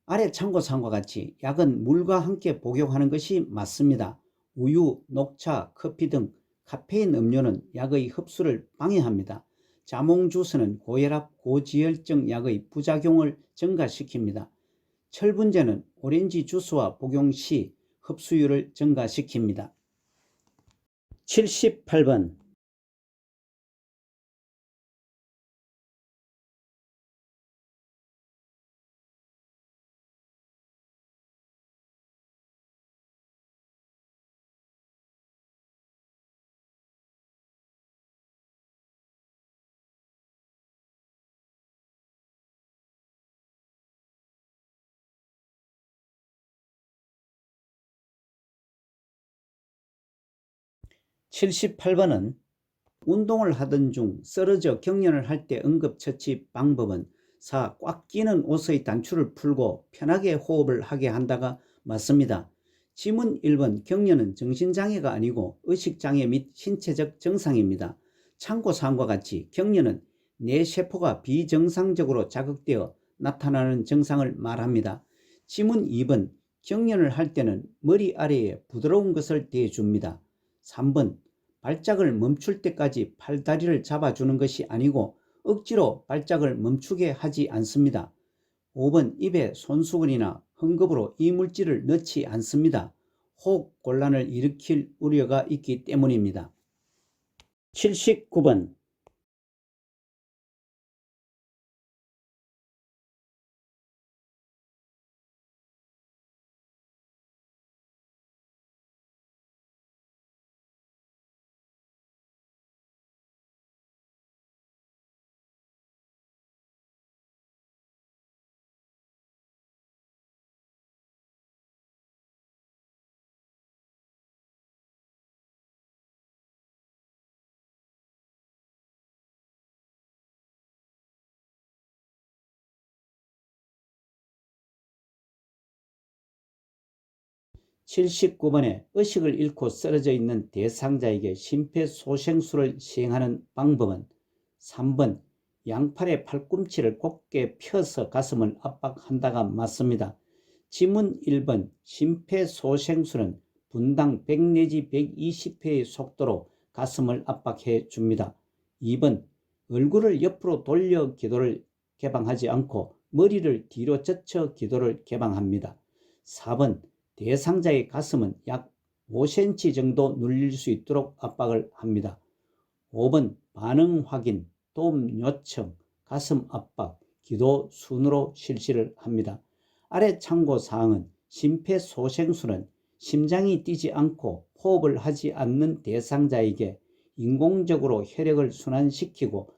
아래 참고사항과 같이 약은 물과 함께 복용하는 것이 맞습니다. 우유, 녹차, 커피 등 카페인 음료는 약의 흡수를 방해합니다. 자몽 주스는 고혈압, 고지혈증 약의 부작용을 증가시킵니다. 철분제는 오렌지 주스와 복용 시 흡수율을 증가시킵니다. 78번 78번은 운동을 하던 중 쓰러져 경련을 할 때 응급처치 방법은 4. 꽉 끼는 옷의 단추를 풀고 편하게 호흡을 하게 한다가 맞습니다. 지문 1번 경련은 정신장애가 아니고 의식장애 및 신체적 정상입니다. 참고사항과 같이 경련은 뇌세포가 비정상적으로 자극되어 나타나는 증상을 말합니다. 지문 2번 경련을 할 때는 머리 아래에 부드러운 것을 대줍니다. 3번 발작을 멈출 때까지 팔다리를 잡아주는 것이 아니고 억지로 발작을 멈추게 하지 않습니다. 5번 입에 손수건이나 헝겊으로 이물질을 넣지 않습니다. 호흡곤란을 일으킬 우려가 있기 때문입니다. 79번 (79번에) 의식을 잃고 쓰러져 있는 대상자에게 심폐소생술을 시행하는 방법은 3번 양팔의 팔꿈치를 곧게 펴서 가슴을 압박한다가 맞습니다. 지문 1번 심폐소생술은 분당 100 내지 120회의 속도로 가슴을 압박해 줍니다. 2번 얼굴을 옆으로 돌려 기도를 개방하지 않고 머리를 뒤로 젖혀 기도를 개방합니다. 4번 대상자의 가슴은 약 5cm 정도 눌릴 수 있도록 압박을 합니다. 5번 반응 확인, 도움 요청, 가슴 압박, 기도 순으로 실시를 합니다. 아래 참고사항은 심폐소생술은 심장이 뛰지 않고 호흡을 하지 않는 대상자에게 인공적으로 혈액을 순환시키고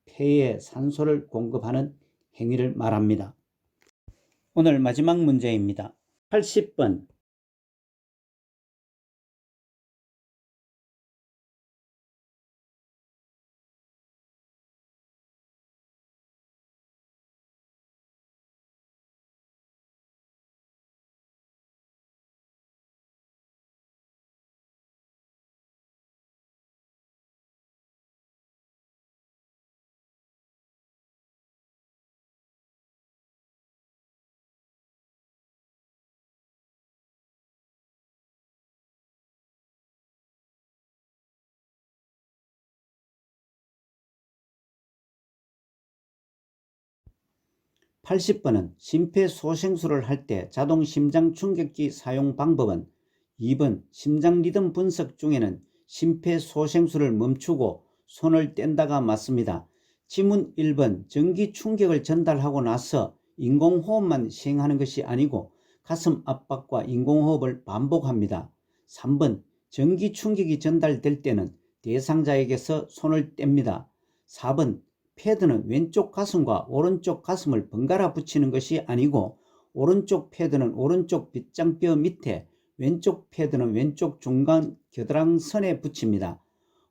폐에 산소를 공급하는 행위를 말합니다. 오늘 마지막 문제입니다. 80번 80번은 심폐소생술을 할 때 자동 심장 충격기 사용 방법은 2번 심장 리듬 분석 중에는 심폐소생술을 멈추고 손을 뗀다가 맞습니다. 지문 1번 전기 충격을 전달하고 나서 인공호흡만 시행하는 것이 아니고 가슴 압박과 인공호흡을 반복합니다. 3번 전기 충격이 전달될 때는 대상자에게서 손을 뗍니다. 4번 패드는 왼쪽 가슴과 오른쪽 가슴을 번갈아 붙이는 것이 아니고 오른쪽 패드는 오른쪽 빗장뼈 밑에, 왼쪽 패드는 왼쪽 중간 겨드랑선에 붙입니다.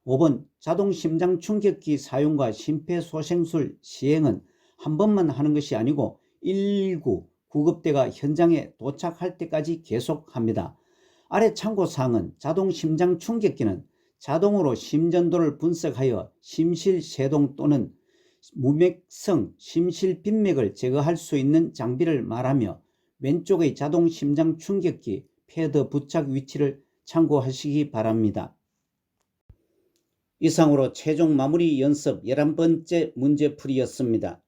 5번 자동 심장 충격기 사용과 심폐소생술 시행은 한 번만 하는 것이 아니고 119 구급대가 현장에 도착할 때까지 계속합니다. 아래 참고사항은 자동 심장 충격기는 자동으로 심전도를 분석하여 심실세동 또는 무맥성 심실빈맥을 제거할 수 있는 장비를 말하며 왼쪽의 자동 심장 충격기 패드 부착 위치를 참고하시기 바랍니다. 이상으로 최종 마무리 연습 11번째 문제풀이였습니다.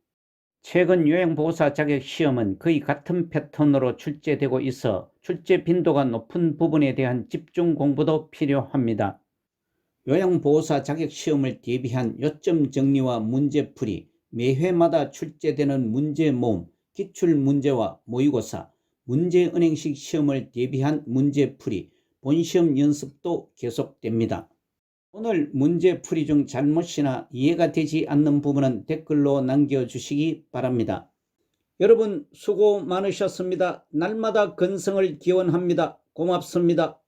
최근 요양보호사 자격 시험은 거의 같은 패턴으로 출제되고 있어 출제 빈도가 높은 부분에 대한 집중 공부도 필요합니다. 요양보호사 자격 시험을 대비한 요점 정리와 문제풀이, 매회마다 출제되는 문제 모음, 기출문제와 모의고사, 문제은행식 시험을 대비한 문제풀이, 본시험 연습도 계속됩니다. 오늘 문제풀이 중 잘못이나 이해가 되지 않는 부분은 댓글로 남겨주시기 바랍니다. 여러분 수고 많으셨습니다. 날마다 건성을 기원합니다. 고맙습니다.